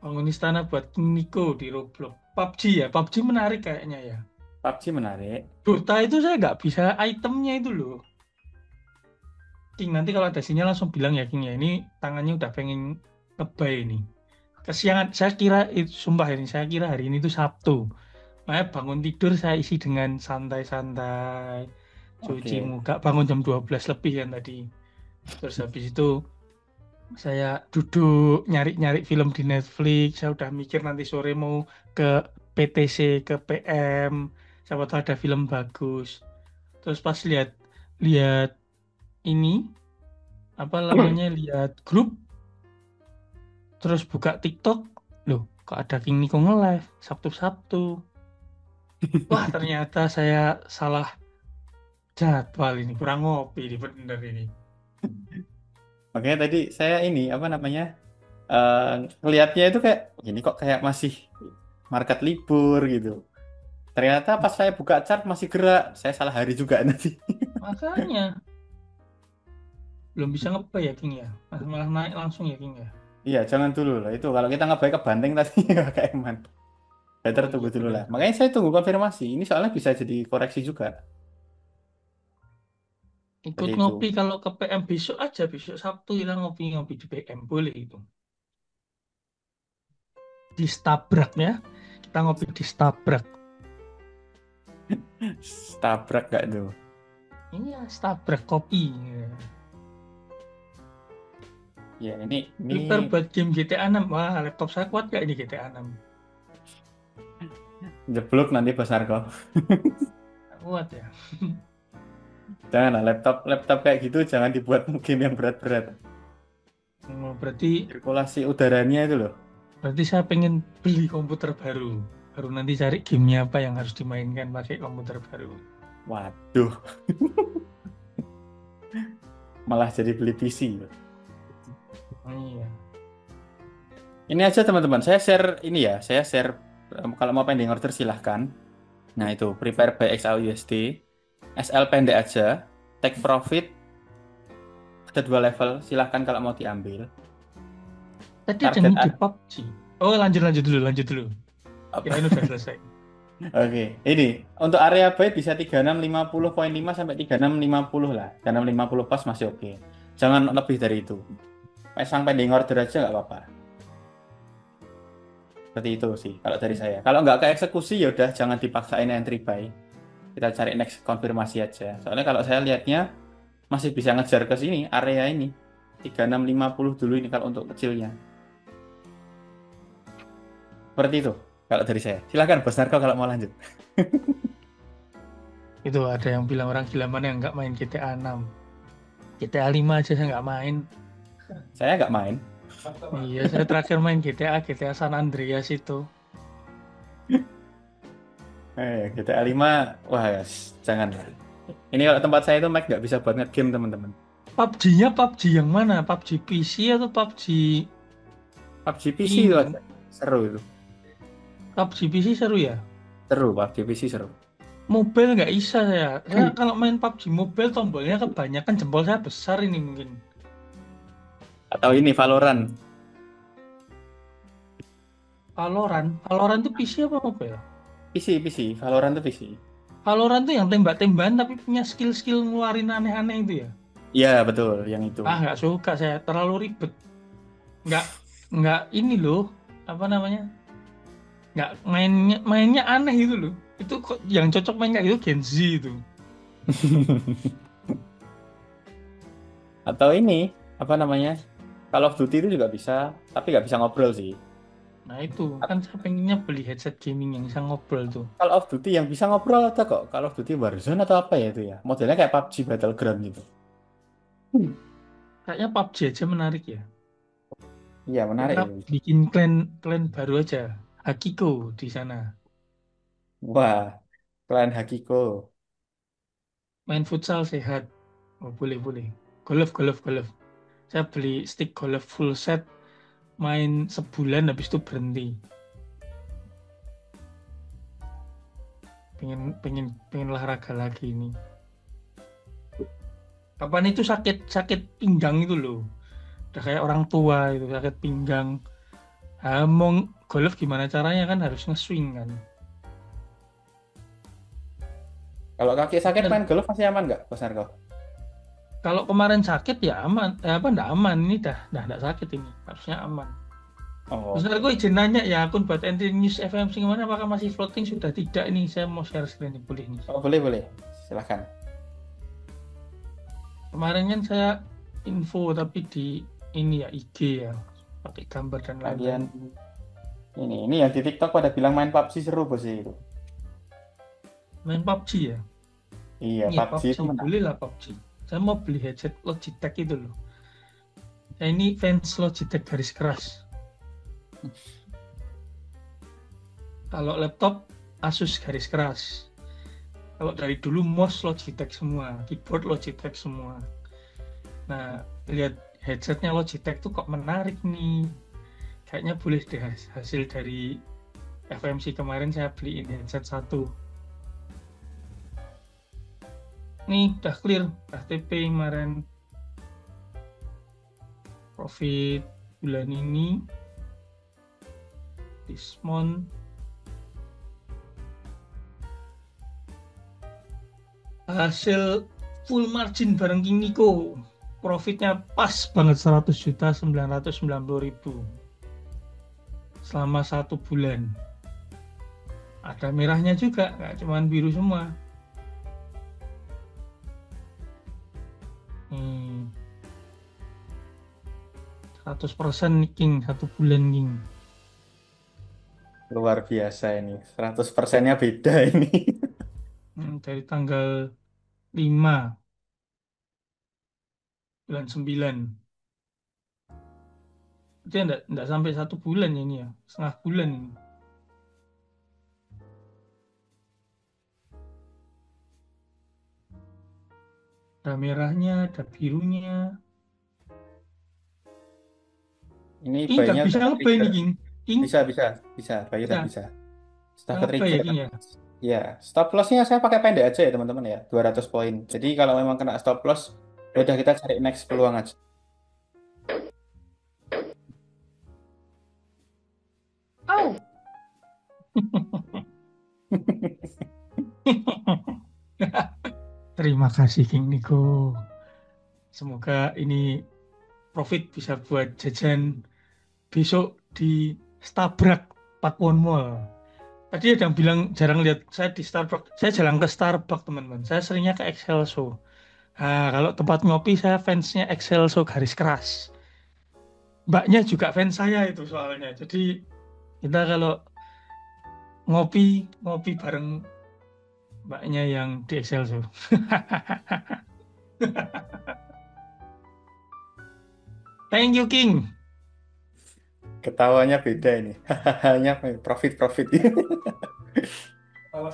Bangun istana buat Niko di Roblox. PUBG ya, PUBG menarik kayaknya ya. PUBG menarik. Dota itu saya nggak bisa itemnya itu loh. King, nanti kalau ada sinyal langsung bilang ya King ya, ini tangannya udah pengen ngebay ini. Kesiangan, saya kira itu, sumpah ini, saya kira hari ini tuh Sabtu. Makanya bangun tidur saya isi dengan santai-santai, cuci Oke. muka, bangun jam 12 lebih kan tadi. Terus habis itu saya duduk nyari-nyari film di Netflix, saya udah mikir nanti sore mau ke PTC, ke PM, siapa tahu ada film bagus. Terus pas lihat lihat ini apa namanya lihat grup, terus buka TikTok, loh kok ada King Nico nge-live Sabtu-Sabtu. Wah ternyata saya salah jadwal ini, kurang ngopi ini bener ini. Makanya tadi saya ini apa namanya ngelihatnya itu kayak gini kok kayak masih market libur gitu. Ternyata pas saya buka chart masih gerak. Saya salah hari juga nanti. Makanya belum bisa ngebay ya King ya, malah naik langsung ya King ya. Iya, jangan dulu lah itu. Kalau kita ngebaik ke Banteng tadi kayak Eman. Better Oh tunggu iya dulu lah. benar. Makanya saya tunggu konfirmasi. Ini soalnya bisa jadi koreksi juga. Ikut Seperti itu. ngopi kalau ke PM besok aja, besok Sabtu kita ngopi-ngopi di PM boleh itu. Di Stabrak ya, kita ngopi di Stabrak. Tabrak gak tuh? Iya, Stabrak kopi. Ya ini Prepare buat game GTA 6. Wah, laptop saya kuat gak ini GTA 6? jeblok nanti Bos Narko. Nggak kuat ya. Jangan lah laptop kayak gitu jangan dibuat game yang berat-berat. Berarti Sirkulasi udaranya itu loh. saya pengen beli komputer baru. Baru nanti cari gamenya apa yang harus dimainkan pakai komputer baru. Waduh, malah jadi beli PC. Iya. Ini aja teman-teman, saya share ini ya, saya share kalau mau pending order silahkan. Nah itu prepare by XAUSD, SL pendek aja, take profit ada 2 level, silahkan kalau mau diambil. Tadi Target jangan di PUBG. Oh, lanjut dulu. Kirain udah selesai. Oke, ini untuk area buy bisa 3650.5 sampai 3650 lah. 3650 pas masih oke. Jangan lebih dari itu. Pasang pending order aja nggak apa-apa. Seperti itu sih kalau dari saya. Kalau nggak ke eksekusi ya udah jangan dipaksain entry buy. Kita cari next konfirmasi aja. Soalnya kalau saya lihatnya masih bisa ngejar ke sini area ini. 3650 dulu ini kalau untuk kecilnya. Seperti itu kalau dari saya. Silahkan Bos Narko kalau mau lanjut. Itu ada yang bilang orang gila mana yang nggak main GTA 6. GTA 5 aja saya nggak main. Saya nggak main. Iya, saya terakhir main GTA San Andreas itu. GTA 5, wah jangan lah. Ini kalau tempat saya itu Mac nggak bisa buat nge-game teman-teman. PUBG-nya PUBG yang mana? PUBG PC atau PUBG PUBG PC itu ini? aja. Seru itu. PUBG PC seru ya? Seru, PUBG PC seru. Mobile nggak bisa saya. Saya kalau main PUBG mobile tombolnya kebanyakan jempol saya besar ini mungkin. Atau ini Valorant. Valorant tuh PC apa mobile? PC. Valorant itu PC. Valorant tuh yang tembak-tembakan tapi punya skill-skill ngeluarin aneh-aneh itu ya. Iya betul, yang itu. Ah nggak suka saya, terlalu ribet. Nggak ini loh, apa namanya? Nggak mainnya aneh itu loh. Itu kok yang cocok main kayak gitu Gen Z itu. Atau ini, apa namanya? Call of Duty itu juga bisa, tapi nggak bisa ngobrol sih. Nah itu kan saya pengennya beli headset gaming yang bisa ngobrol tuh. Call of Duty yang bisa ngobrol ada kok. Call of Duty Warzone atau apa ya itu ya? Modelnya kayak PUBG Battleground gitu. Kayaknya PUBG aja menarik ya. Iya menarik Kita itu. bikin klan baru aja. Hakiko di sana. Wah, klien Hakiko. Main futsal sehat. Oh, boleh, boleh. Golf, golf, golf. Saya beli stick golf full set, main sebulan habis itu berhenti. Pengen pengen pengen olahraga lagi ini. Kapan itu sakit sakit pinggang itu loh. Udah kayak orang tua itu sakit pinggang. Mau golf gimana caranya kan harus nge-swing kan. Kalau kaki sakit Dan main golf masih aman nggak, Mas Narko? kalau kemarin sakit ya aman, apa enggak aman ini dah enggak sakit ini, harusnya aman. Oh, Terus gue izin nanya ya akun buat NT News FMC kemana apakah masih floating sudah tidak ini saya mau share screen nih, boleh nih. oh boleh boleh. Silahkan. Kemarin kan saya info tapi di ini ya IG ya pakai gambar dan Kalian lain-lain. ini yang di TikTok pada bilang main PUBG seru bos itu. Main PUBG ya? Iya, Iya PUBG itu PUBG, menang. boleh lah PUBG. Saya mau beli headset Logitech itu loh. Saya ini fans Logitech garis keras. Kalau laptop Asus garis keras. Kalau dari dulu mouse Logitech semua, keyboard Logitech semua. Nah, lihat headsetnya Logitech tuh kok menarik nih. Kayaknya boleh deh hasil dari FMC kemarin saya beliin headset satu. Nih, udah clear, udah TP kemarin. Profit bulan ini, this month. Hasil full margin bareng King Nico. Profitnya pas banget 100.990.000 selama 1 bulan. Ada merahnya juga, nggak cuma biru semua. 100% King, 1 bulan King. Luar biasa ini. 100%-nya beda ini. Dari tanggal 5 bulan 9. Itu enggak sampai 1 bulan ya ini ya, setengah bulan ini. Ada merahnya, ada birunya. Ini Ini nggak buy-nya bisa udah ngebay nih ke-trigger. King. King Bisa, bisa, bisa. Buy udah bisa. bisa. Sudah Ngebay ya ke-trigger. King ya. Ya, stop loss-nya saya pakai pendek aja ya teman-teman ya, 200 poin. Jadi kalau memang kena stop loss, ya udah kita cari next peluang aja. Au. Terima kasih King Nico. Semoga ini profit bisa buat jajan besok di Starbucks Pakuwon Mall. Tadi ada yang bilang jarang lihat saya di Starbucks. Saya jarang ke Starbucks teman-teman. Saya seringnya ke Excelso. Nah, kalau tempat ngopi saya fansnya Excelso garis keras. Mbaknya juga fans saya itu soalnya. Jadi kita kalau ngopi bareng mbaknya yang di Excelso. Thank you King. Ketawanya beda ini. Hanya profit.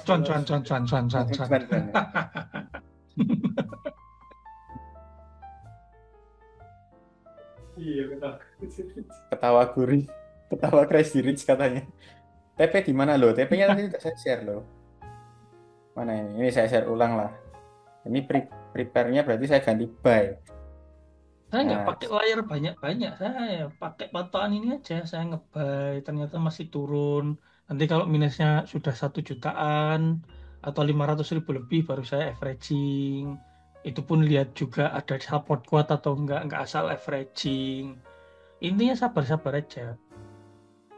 Cuan. Cuan. Iya, betul. Ketawa gurih. Ketawa Crazy Rich katanya. TP di mana loh? TP-nya tadi tidak saya share loh. Mana ini? Ini saya share ulang lah. Ini prepare-nya berarti saya ganti buy. Saya nggak Nah, pakai layar banyak-banyak. Saya pakai patokan ini aja. Saya nge-buy. Ternyata masih turun. Nanti kalau minusnya sudah 1 jutaan atau 500.000 lebih baru saya averaging. Itu pun lihat juga ada support kuat atau enggak asal averaging. Intinya sabar-sabar aja.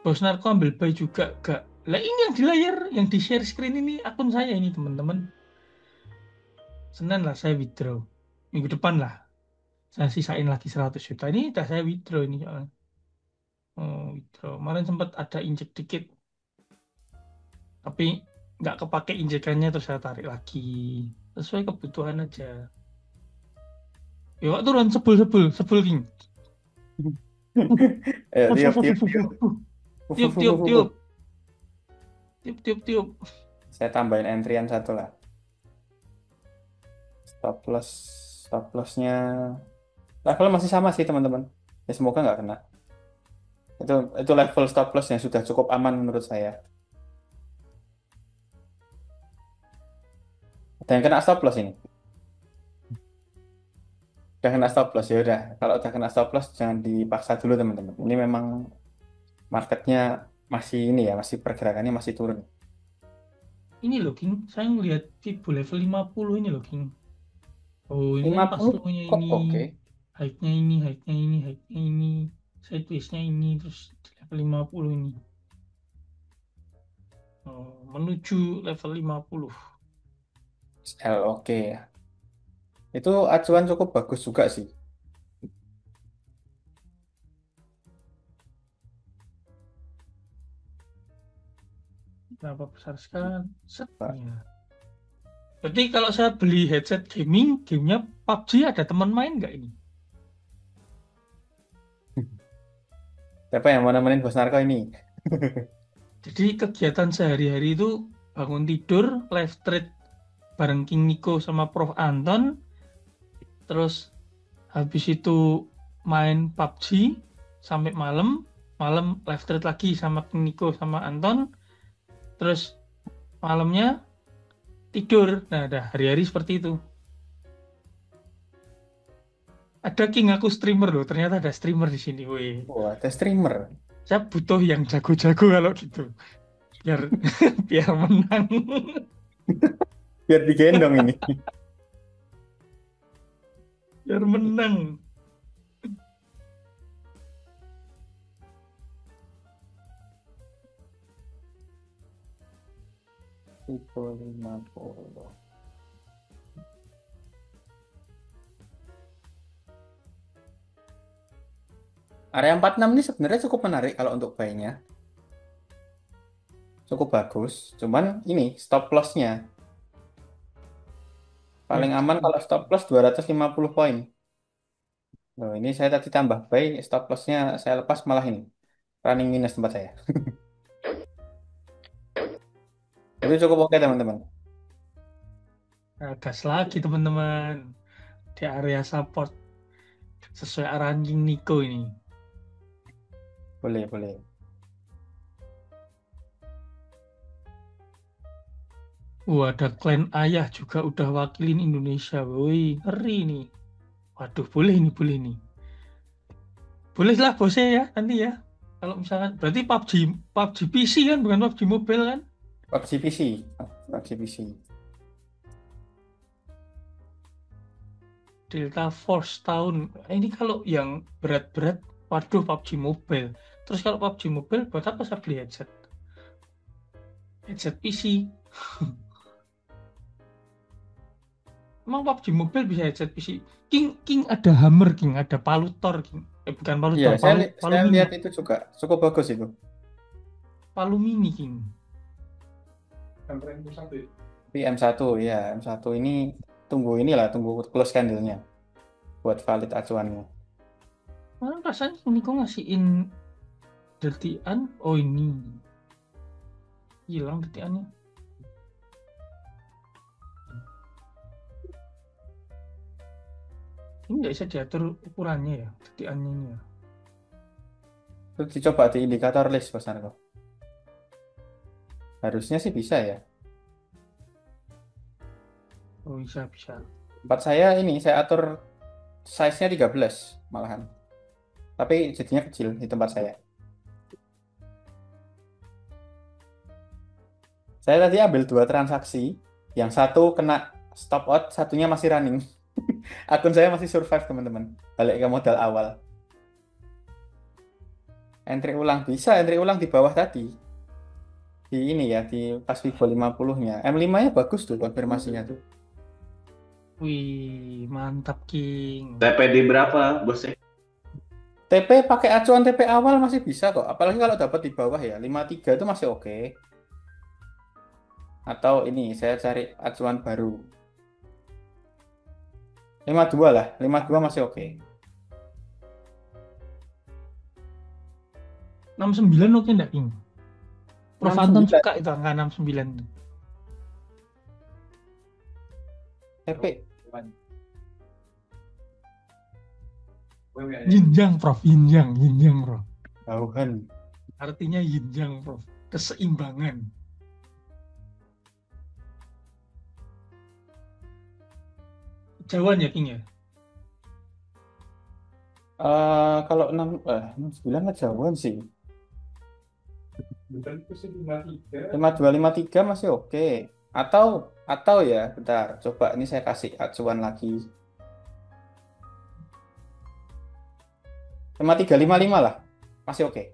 Bos Narko ambil buy juga enggak. Lah ini yang di layar, yang di share screen ini akun saya ini teman-teman. Senin lah saya withdraw. Minggu depan lah. Saya sisain lagi 100 juta. Ini udah saya withdraw ini. Withdraw. Kemarin sempat ada injek dikit. Tapi nggak kepake injekannya terus saya tarik lagi. Sesuai kebutuhan aja. Yuk turun sebul King. tiup. Tiup. Tiup, tiup, tiup. Saya tambahin antrian satu lah. Stop loss, stop lossnya level masih sama sih teman-teman. Ya semoga nggak kena. Itu level stop loss yang sudah cukup aman menurut saya. Ada yang kena stop loss ini. Udah kena stop loss ya udah. Kalau udah kena stop loss jangan dipaksa dulu teman-teman. Ini memang marketnya masih ini ya, masih pergerakannya masih turun. Ini loh, King. Saya ngeliat Fibo level 50 ini loh, King. Oh, ini kan pas 50 low-nya kok ini. oke. High-nya ini, high-nya ini, high-nya ini. Sideways-nya ini, terus di level 50 ini. Oh, menuju level 50. Sell oke ya. Itu acuan cukup bagus juga sih. Berapa besar sekali? Set. Pak. Iya. Berarti kalau saya beli headset gaming, gamenya PUBG ada teman main nggak ini? Siapa yang mau nemenin Bos Narko ini? Jadi kegiatan sehari-hari itu bangun tidur, live trade bareng King Nico sama Prof Anton, terus habis itu main PUBG sampai malam, malam live trade lagi sama King Nico sama Anton, terus malamnya tidur. Nah, ada hari-hari seperti itu. Ada King, aku streamer loh. Ternyata ada streamer di sini, weh. Oh, ada streamer. Saya butuh yang jago-jago kalau gitu. Biar biar menang. Biar digendong ini. Biar menang. Itu 50. Area 46 ini sebenarnya cukup menarik kalau untuk buy-nya. Cukup bagus. Cuman ini stop loss-nya. Paling aman kalau stop loss 250 poin. Loh, ini saya tadi tambah buy, stop loss-nya saya lepas malah ini. Running minus tempat saya. Itu cukup oke teman-teman. Nah, gas lagi teman-teman. Di area support. Sesuai arahan King Nico ini. Boleh, boleh. Wah, ada klan ayah juga udah wakilin Indonesia. Woi, ngeri nih. Waduh, boleh nih, boleh nih. Boleh lah bosnya ya, nanti ya. Kalau misalkan, berarti PUBG PC kan, bukan PUBG Mobile kan? PUBG PC. PUBG PC. Delta Force tahun. Ini kalau yang berat-berat, waduh PUBG Mobile. Terus kalau PUBG Mobile, buat apa saya beli headset? Headset PC. Emang PUBG Mobile bisa headset PC? King ada hammer, King. Ada palu Thor, King. Bukan palu Iya, Thor, palu saya mini. lihat itu juga cukup bagus itu. Palu mini, King. Tapi M1 ya, M1 ini tunggu inilah, tunggu close candle-nya buat valid acuannya. Mana rasanya ini kok ngasihin detian? Oh ini. Hilang detiannya. Ini nggak bisa diatur ukurannya ya, detiannya ini ya. Itu dicoba di indikator list, Mas Narko. Harusnya sih bisa ya. Oh bisa, bisa. Tempat saya ini, saya atur size-nya 13 malahan. Tapi jadinya kecil di tempat saya. Saya tadi ambil 2 transaksi. Yang satu kena stop out, satunya masih running. Akun saya masih survive, teman-teman. Balik ke modal awal. Entry ulang bisa, entry ulang di bawah tadi. Di ini ya, di pas Vivo 50-nya. M5-nya bagus tuh konfirmasinya tuh. Wih, mantap King. TPD berapa, bosnya? TP pakai acuan TP awal masih bisa kok. Apalagi kalau dapat di bawah ya. 53 itu masih oke. Atau ini saya cari acuan baru. 52 lah, 52 masih oke. 69 oke enggak King? Prof Anton 69 suka itu angka 69 tuh. TP. Yinjang, Prof. Yinjang, Prof. Jauhan. Artinya yinjang, Prof. Keseimbangan. Jauhan ya, King ya? Kalau 69 nggak jauhan sih. 5253 masih oke. Atau ya, bentar. Coba ini saya kasih acuan lagi. 5355 lah. Masih oke.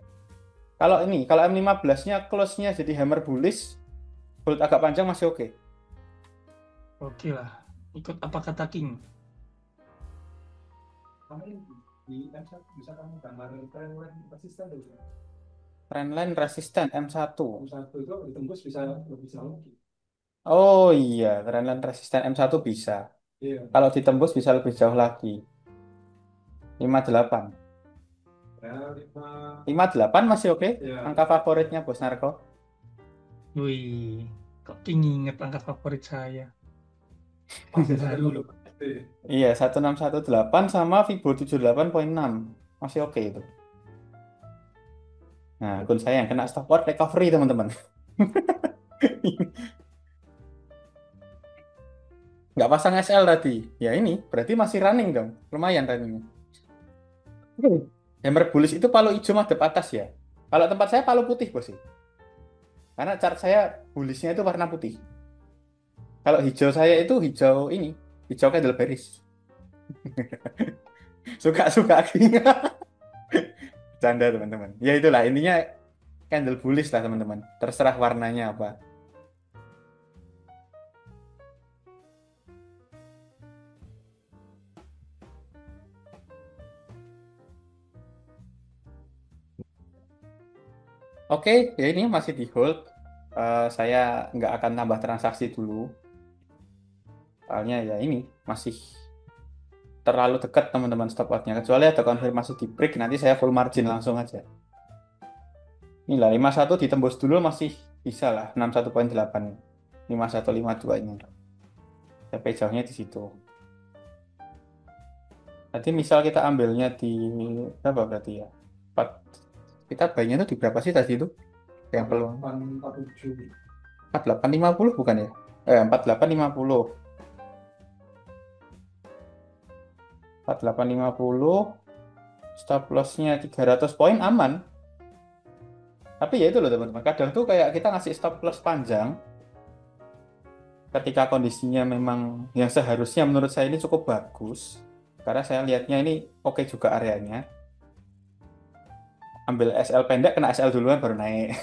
Kalau M15-nya close-nya jadi hammer bullish, hold agak panjang masih oke. Oke lah. Ikut apa kata King? Di M1 bisa kamu gambar trendline resisten dulu. Trendline resisten M1. M1 itu ditembus bisa lebih jauh. Oh iya, trendline resisten M1 bisa. Iya. Kalau ditembus bisa lebih jauh lagi. 58. Ya, 58 masih oke. Iya. Angka favoritnya Bos Narko. Wih, kok King inget angka favorit saya? Baru loh. Iya, 1618 sama Vibo 78,6. Masih oke itu. Nah, akun saya yang kena stop word recovery, teman-teman. Nggak pasang SL tadi. Ya ini, berarti masih running dong. Lumayan runningnya. Hammer bullish itu palu hijau madep atas ya. Kalau tempat saya palu putih, Bos sih. Karena chart saya bullishnya itu warna putih. Kalau hijau saya itu hijau candle bearish. Suka-suka. Canda teman-teman. Ya itulah intinya candle bullish lah teman-teman. Terserah warnanya apa. Oke, ya ini masih di hold. Saya nggak akan tambah transaksi dulu. Soalnya ya ini masih terlalu dekat teman-teman stop loss-nya. Kecuali ada konfirmasi di break, nanti saya full margin langsung aja. Inilah 51 ditembus dulu masih bisa lah 61,8. 5152 ini. TP jauhnya di situ. Nanti misal kita ambilnya di berapa berarti ya? 4. Kita buy-nya tuh di berapa sih tadi itu? Yang peluang 4850 bukan ya? 4850. 4850 stop loss-nya 300 poin aman. Tapi ya itu loh teman-teman, kadang tuh kayak kita ngasih stop loss panjang ketika kondisinya memang yang seharusnya menurut saya ini cukup bagus. Karena saya lihatnya ini oke juga areanya. Ambil SL pendek kena SL duluan baru naik.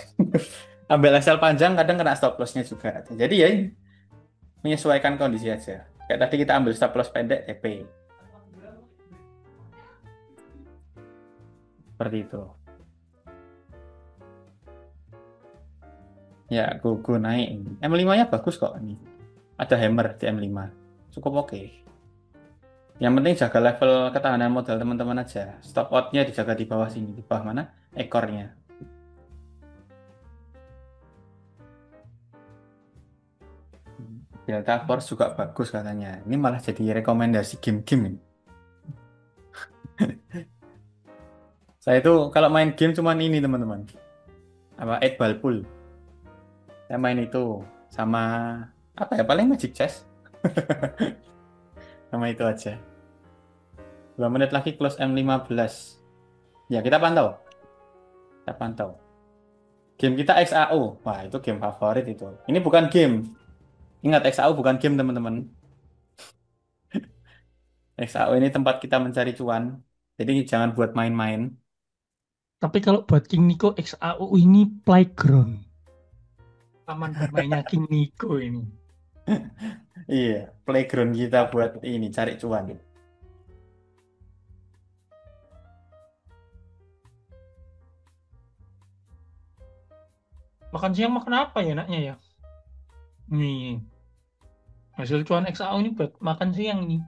Ambil SL panjang kadang kena stop loss-nya juga. Jadi ya ini, menyesuaikan kondisi aja. Kayak tadi kita ambil stop loss pendek TP. Seperti itu. Ya, Gogo naik. M5-nya bagus kok ini. Ada hammer di M5. Cukup oke. Yang penting jaga level ketahanan modal teman-teman aja. Stop out-nya dijaga di bawah sini. Di bawah mana? Ekornya. Delta Force juga bagus katanya. Ini malah jadi rekomendasi game-game ini. Saya itu kalau main game cuman ini teman-teman. Apa? 8 Ball Pool. Saya main itu sama apa ya? Paling Magic Chess. Sama itu aja. 2 menit lagi close M15. Ya, kita pantau. Kita pantau. Game kita XAO. Wah, itu game favorit itu. Ini bukan game. Ingat, XAO bukan game, teman-teman. XAO ini tempat kita mencari cuan. Jadi jangan buat main-main. Tapi kalau buat King Nico XAU ini playground. Taman bermainnya King Nico ini. Iya, playground kita buat ini, cari cuan. Makan siang makan apa ya enaknya ya? Nih, hasil cuan XAU ini buat makan siang nih.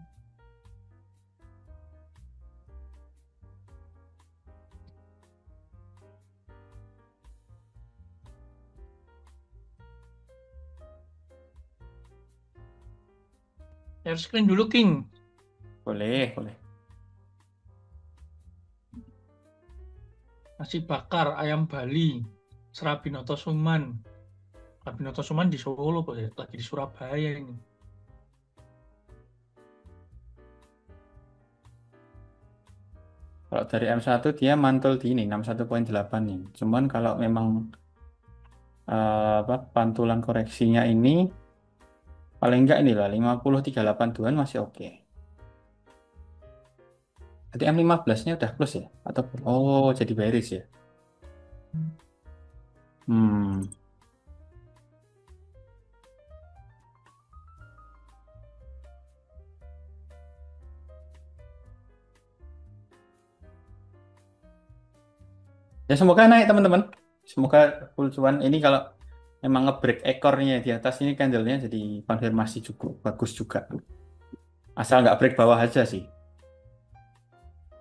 Share screen dulu, King. Boleh, boleh. Nasi bakar, ayam Bali, Serabinoto Suman. Serabinoto Suman di Solo, kok ya? Lagi di Surabaya ini. Kalau dari M1 dia mantul di ini 61.8 nih. Cuman kalau memang pantulan koreksinya ini paling enggak inilah 50.382 masih oke. Jadi M15-nya udah close ya? Atau oh jadi bearish ya? Hmm. Ya semoga naik teman-teman. Semoga full cuan. Ini kalau memang nge-break ekornya di atas ini candlenya jadi konfirmasi cukup bagus juga. Asal nggak break bawah aja sih.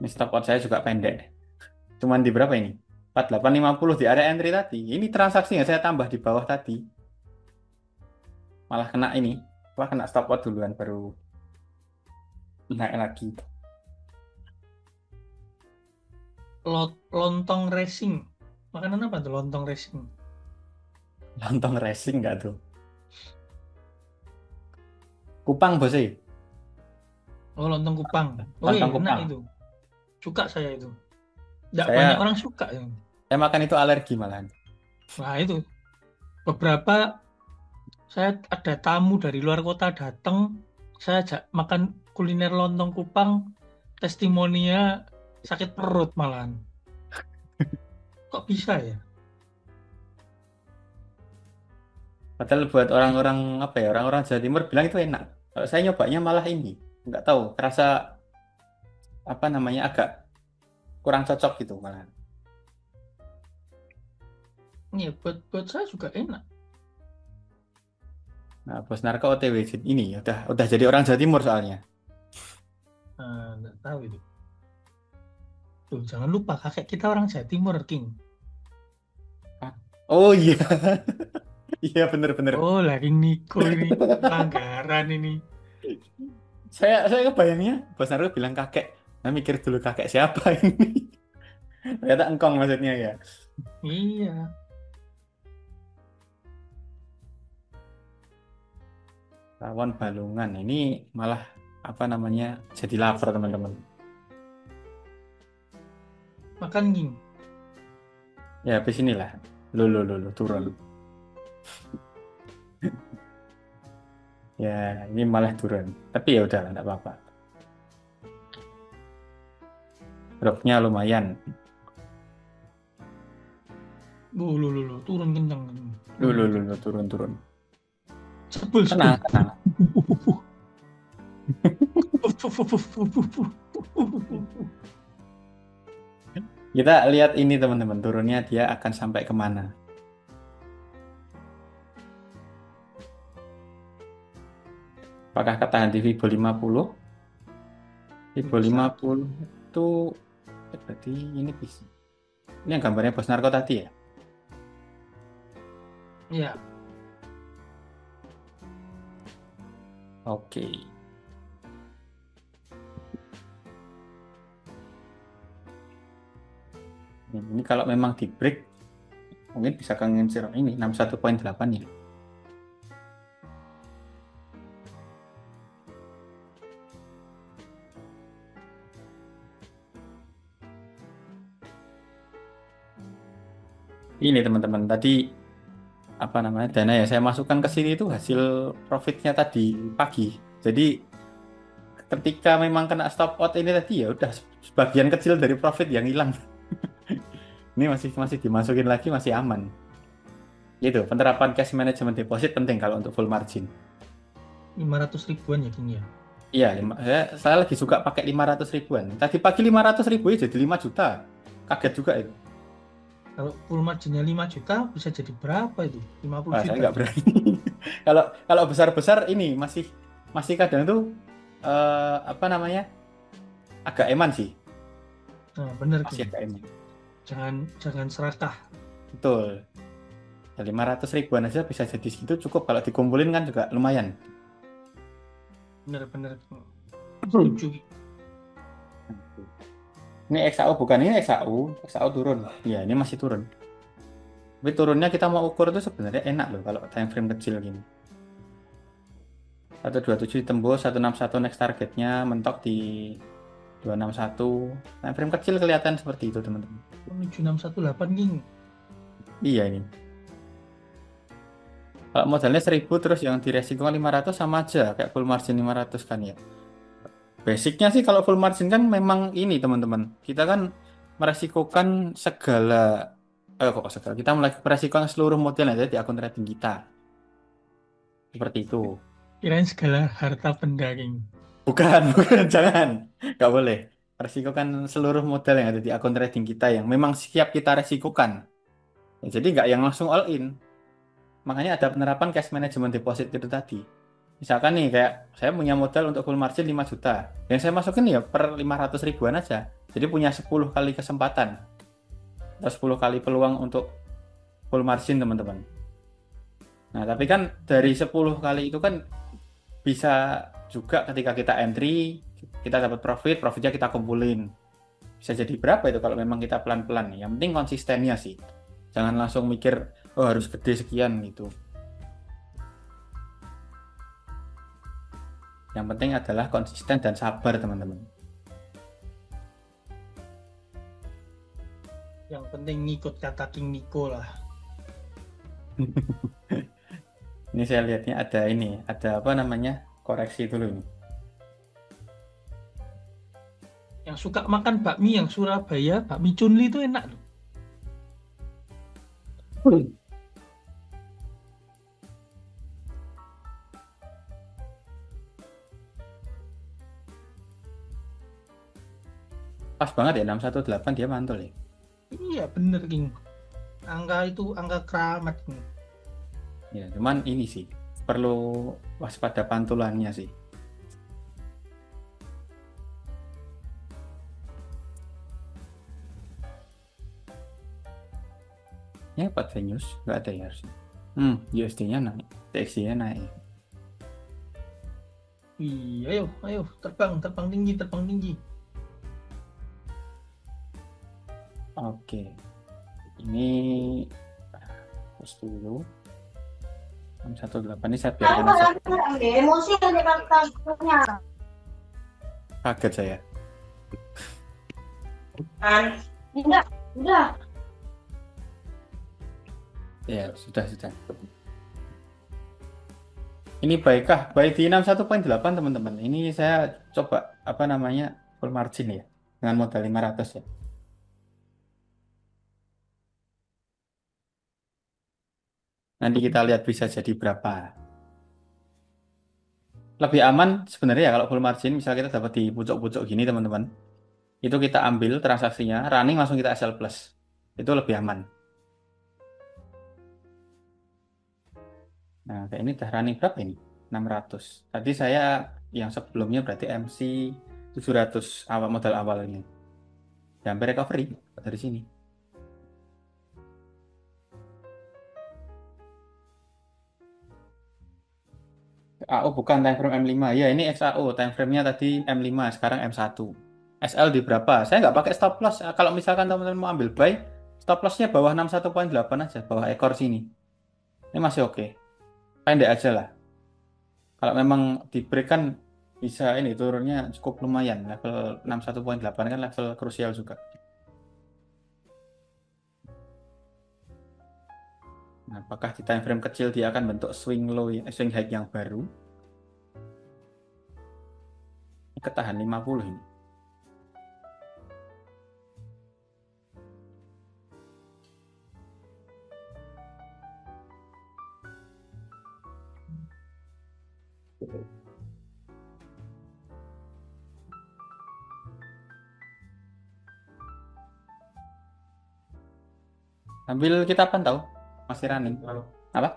Ini stop loss saya juga pendek. Cuman di berapa ini? 4850 di area entry tadi. Ini transaksi yang saya tambah di bawah tadi. Malah kena ini. Wah kena stop loss duluan baru naik lagi. Lontong racing. Makanan apa tuh lontong racing? Lontong racing nggak tuh? Kupang bos sih. Oh, lontong Kupang. Oh iya, Lontong enak Kupang. itu. Suka saya itu. Nggak Saya- banyak orang suka ya. Saya makan itu alergi malahan. Nah itu. Beberapa saya ada tamu dari luar kota datang, saya ajak makan kuliner lontong Kupang, testimoninya sakit perut malahan. Kok bisa ya? Padahal buat orang-orang apa ya, orang-orang Jawa Timur bilang itu enak. Kalau saya nyobanya malah ini, nggak tahu, kerasa apa namanya agak kurang cocok gitu malah. Iya, buat saya juga enak. Nah, Bos Narko OTW ini udah jadi orang Jawa Timur soalnya. Nah, nggak tahu itu. Tuh, jangan lupa kakek kita orang Jawa Timur, King. Oh iya, iya bener-bener. Oh, lagi Niko ini pelanggaran ini. Saya kebayangnya Bos Narko bilang kakek. Nah mikir dulu kakek siapa ini? Ternyata engkong maksudnya ya. Iya. Rawon Balungan ini malah apa namanya jadi lapar teman-teman. Makan, King. Ya habis inilah. Lo turun. Ya ini malah turun. Tapi ya udah enggak apa-apa. Dropnya lumayan. Lu, turun kencang. Lo turun. Sebel. Tenang. Kita lihat ini teman-teman, turunnya dia akan sampai kemana. Apakah ketahan di Fibo 50? Fibo Bisa. 50 itu berarti ini bisa. Ini yang gambarnya Bos Narko tadi ya? Iya. Oke. Ini kalau memang di break mungkin bisa ngincer ini 61.8 ya. Ini teman-teman tadi apa namanya dana ya saya masukkan ke sini itu hasil profitnya tadi pagi. Jadi ketika memang kena stop out ini tadi ya udah sebagian kecil dari profit yang hilang. Ini masih dimasukin lagi masih aman. Itu penerapan cash management deposit penting kalau untuk full margin. 500 ribuan ya, King ya. Iya, saya lagi suka pakai 500 ribuan. Tadi pagi 500 ribu ya jadi 5 juta. Kaget juga itu. Kalau full marginnya 5 juta bisa jadi berapa itu? 50 Wah, juta. saya nggak berani. Kalau besar-besar ini masih kadang tuh apa namanya agak eman sih. Nah, bener, Masih King. agak eman. Jangan serakah. Betul. Ya, 500 ribuan aja bisa jadi segitu cukup kalau dikumpulin kan juga lumayan. Bener-bener setuju. Ini XAU bukan ini XAU turun. Ya, ini masih turun. Tapi turunnya kita mau ukur itu sebenarnya enak loh kalau time frame kecil gini. 127 ditembus, 161 next targetnya mentok di 261. Time frame kecil kelihatan seperti itu, teman-teman. Menuju 618 King. Iya ini. Kalau modalnya 1000 terus yang diresikokan 500 sama aja kayak full margin 500 kan ya. Basicnya sih kalau full margin kan memang ini teman-teman. Kita kan meresikokan segala kok segala. Kita meresikokan seluruh modal yang ada di akun trading kita. Seperti itu. Kirain segala harta benda King. Bukan, bukan, jangan. Nggak boleh. Resikokan seluruh modal yang ada di akun trading kita yang memang siap kita resikokan. Ya, jadi nggak yang langsung all in. Makanya ada penerapan cash management deposit itu tadi. Misalkan nih kayak saya punya modal untuk full margin 5 juta. Yang saya masukin ya per 500 ribuan aja. Jadi punya 10 kali kesempatan. Atau 10 kali peluang untuk full margin teman-teman. Nah tapi kan dari 10 kali itu kan bisa juga ketika kita entry, kita dapat profitnya kita kumpulin. Bisa jadi berapa itu kalau memang kita pelan-pelan. Yang penting konsistennya sih. Jangan langsung mikir, oh harus gede sekian gitu. Yang penting adalah konsisten dan sabar teman-teman. Yang penting ngikut kata King Nico lah. Ini saya lihatnya ada apa namanya, koreksi dulu ini. Yang suka makan bakmi yang Surabaya, bakmi Chunli itu enak loh. Pas banget ya 618 dia mantul ya. Iya bener King. Angka itu angka keramat King. Ya, cuman ini sih perlu waspada pantulannya sih. Ya, Pak Venus nggak ada ya harusnya. USD-nya naik, TXT-nya naik. Wih, ayo terbang tinggi. Oke, ini terus dulu 618 ini saya biarkan aja. Emosi Kaget saya. udah. Ya, sudah. Ini baikkah? Baik di 61.8 teman-teman. Ini saya coba apa namanya full margin ya dengan modal 500 ya. Nanti kita lihat bisa jadi berapa. Lebih aman sebenarnya ya kalau full margin, misal kita dapat di pucuk-pucuk gini teman-teman. Itu kita ambil transaksinya, running langsung kita SL plus. Itu lebih aman. Nah, kayak ini udah running berapa ini? 600. Tadi saya yang sebelumnya berarti MC 700 awal modal awal ini. Ya, hampir recovery dari sini. Oh bukan time frame M5. Ya, ini XAO. Time frame-nya tadi M5, sekarang M1. SL di berapa? Saya nggak pakai stop loss. Kalau misalkan teman-teman mau ambil buy, stop loss-nya bawah 61.8 aja, bawah ekor sini. Ini masih oke. Pendek aja lah. Kalau memang di break kan bisa ini turunnya cukup lumayan. Level 61.8 kan level krusial juga. Nah, apakah di time frame kecil dia akan bentuk swing low, swing high yang baru? Ini ketahan 50 ini. Sambil kita pantau, masih running. Apa?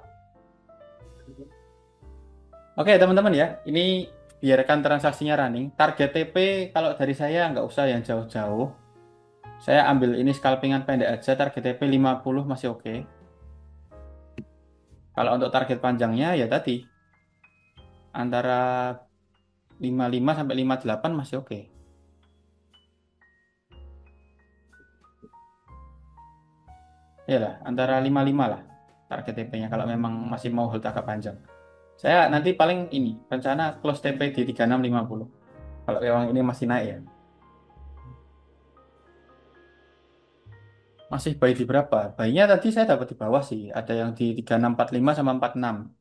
Oke teman-teman ya, ini biarkan transaksinya running. Target TP kalau dari saya nggak usah yang jauh-jauh. Saya ambil ini scalpingan pendek aja, target TP 50 masih oke. Kalau untuk target panjangnya ya tadi antara 55 sampai 58 masih oke. Iyalah, antara 55 lah target TP-nya kalau memang masih mau hold agak panjang. Saya nanti paling ini rencana close TP di 3650. Kalau memang ini masih naik ya. Masih buy di berapa? Buy-nya tadi saya dapat di bawah sih. Ada yang di 3645 sama 46.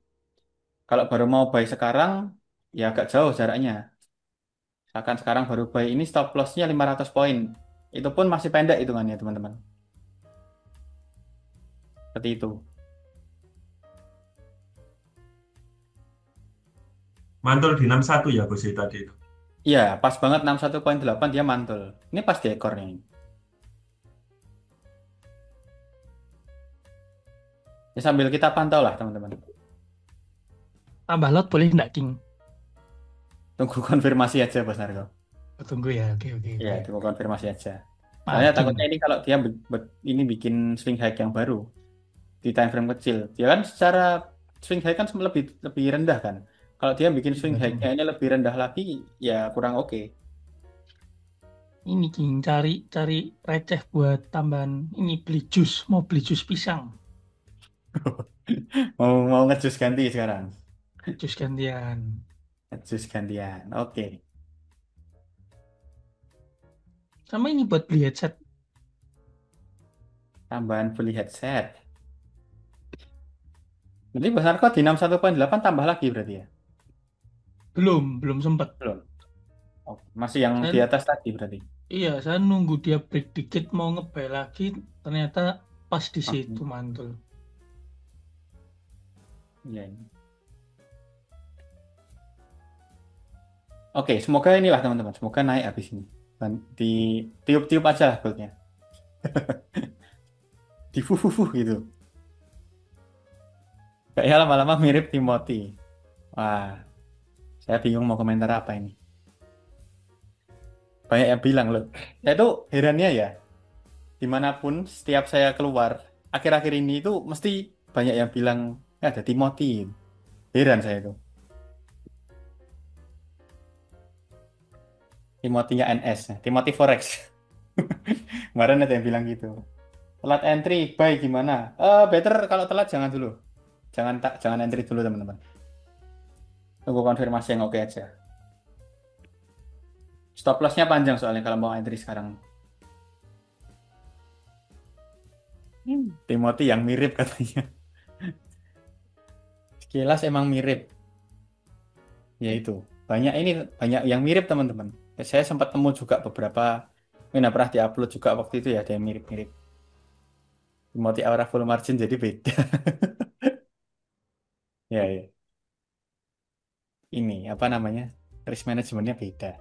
Kalau baru mau buy sekarang, ya agak jauh jaraknya. Misalkan sekarang baru buy ini stop loss-nya 500 poin. Itu pun masih pendek hitungannya teman-teman. Seperti itu. Mantul di 61 ya Gus tadi itu. Iya, pas banget 61,8 dia mantul. Ini pas di ekornya ini. Ya, sambil kita pantau lah teman-teman. Tambah lot boleh nggak, King? Tunggu konfirmasi aja Bos Narko. Tunggu ya, oke oke Iya, oke. tunggu konfirmasi aja. Maaf, Soalnya King. takutnya ini kalau dia ini bikin swing high yang baru di time frame kecil, dia kan secara swing high kan lebih lebih rendah kan. Kalau dia bikin swing Betul. high-nya ini lebih rendah lagi, ya kurang oke. Ini King cari receh buat tambahan ini beli jus, mau beli jus pisang, Mau ngejus ganti sekarang. jus gantian. Ngejus gantian. Oke. Sama ini buat beli headset. Tambahan beli headset. Berarti Bos Narko di 61,8 tambah lagi berarti ya? Belum sempat. Belum. Oh, masih yang di Saya, atas tadi berarti. iya, saya nunggu dia break dikit mau nge-buy lagi, ternyata pas di Oke. situ mantul. Iya, ini. Oke, semoga inilah teman-teman. Semoga naik habis ini. Dan di tiup-tiup aja lah goldnya. Di fuh gitu. Kayaknya lama-lama mirip Timothy. Wah, saya bingung mau komentar apa ini. Banyak yang bilang loh. Saya tuh herannya ya. Dimanapun setiap saya keluar, akhir-akhir ini itu mesti banyak yang bilang ada Timothy. Heran saya itu. Timothy-nya NS, Timothy Forex. Kemarin ada yang bilang gitu. Telat entry, buy gimana? Better kalau telat jangan dulu. Jangan entry dulu teman-teman. Tunggu konfirmasi yang oke aja. Stop loss-nya panjang soalnya kalau mau entry sekarang. Timothy yang mirip katanya. Sekilas emang mirip. Ya itu. Banyak yang mirip teman-teman. Saya sempat temu juga beberapa. Ini pernah diupload juga waktu itu ya ada yang mirip-mirip. Timothy aura full margin jadi beda. Ya, ya. Ini apa namanya? Risk manajemennya beda.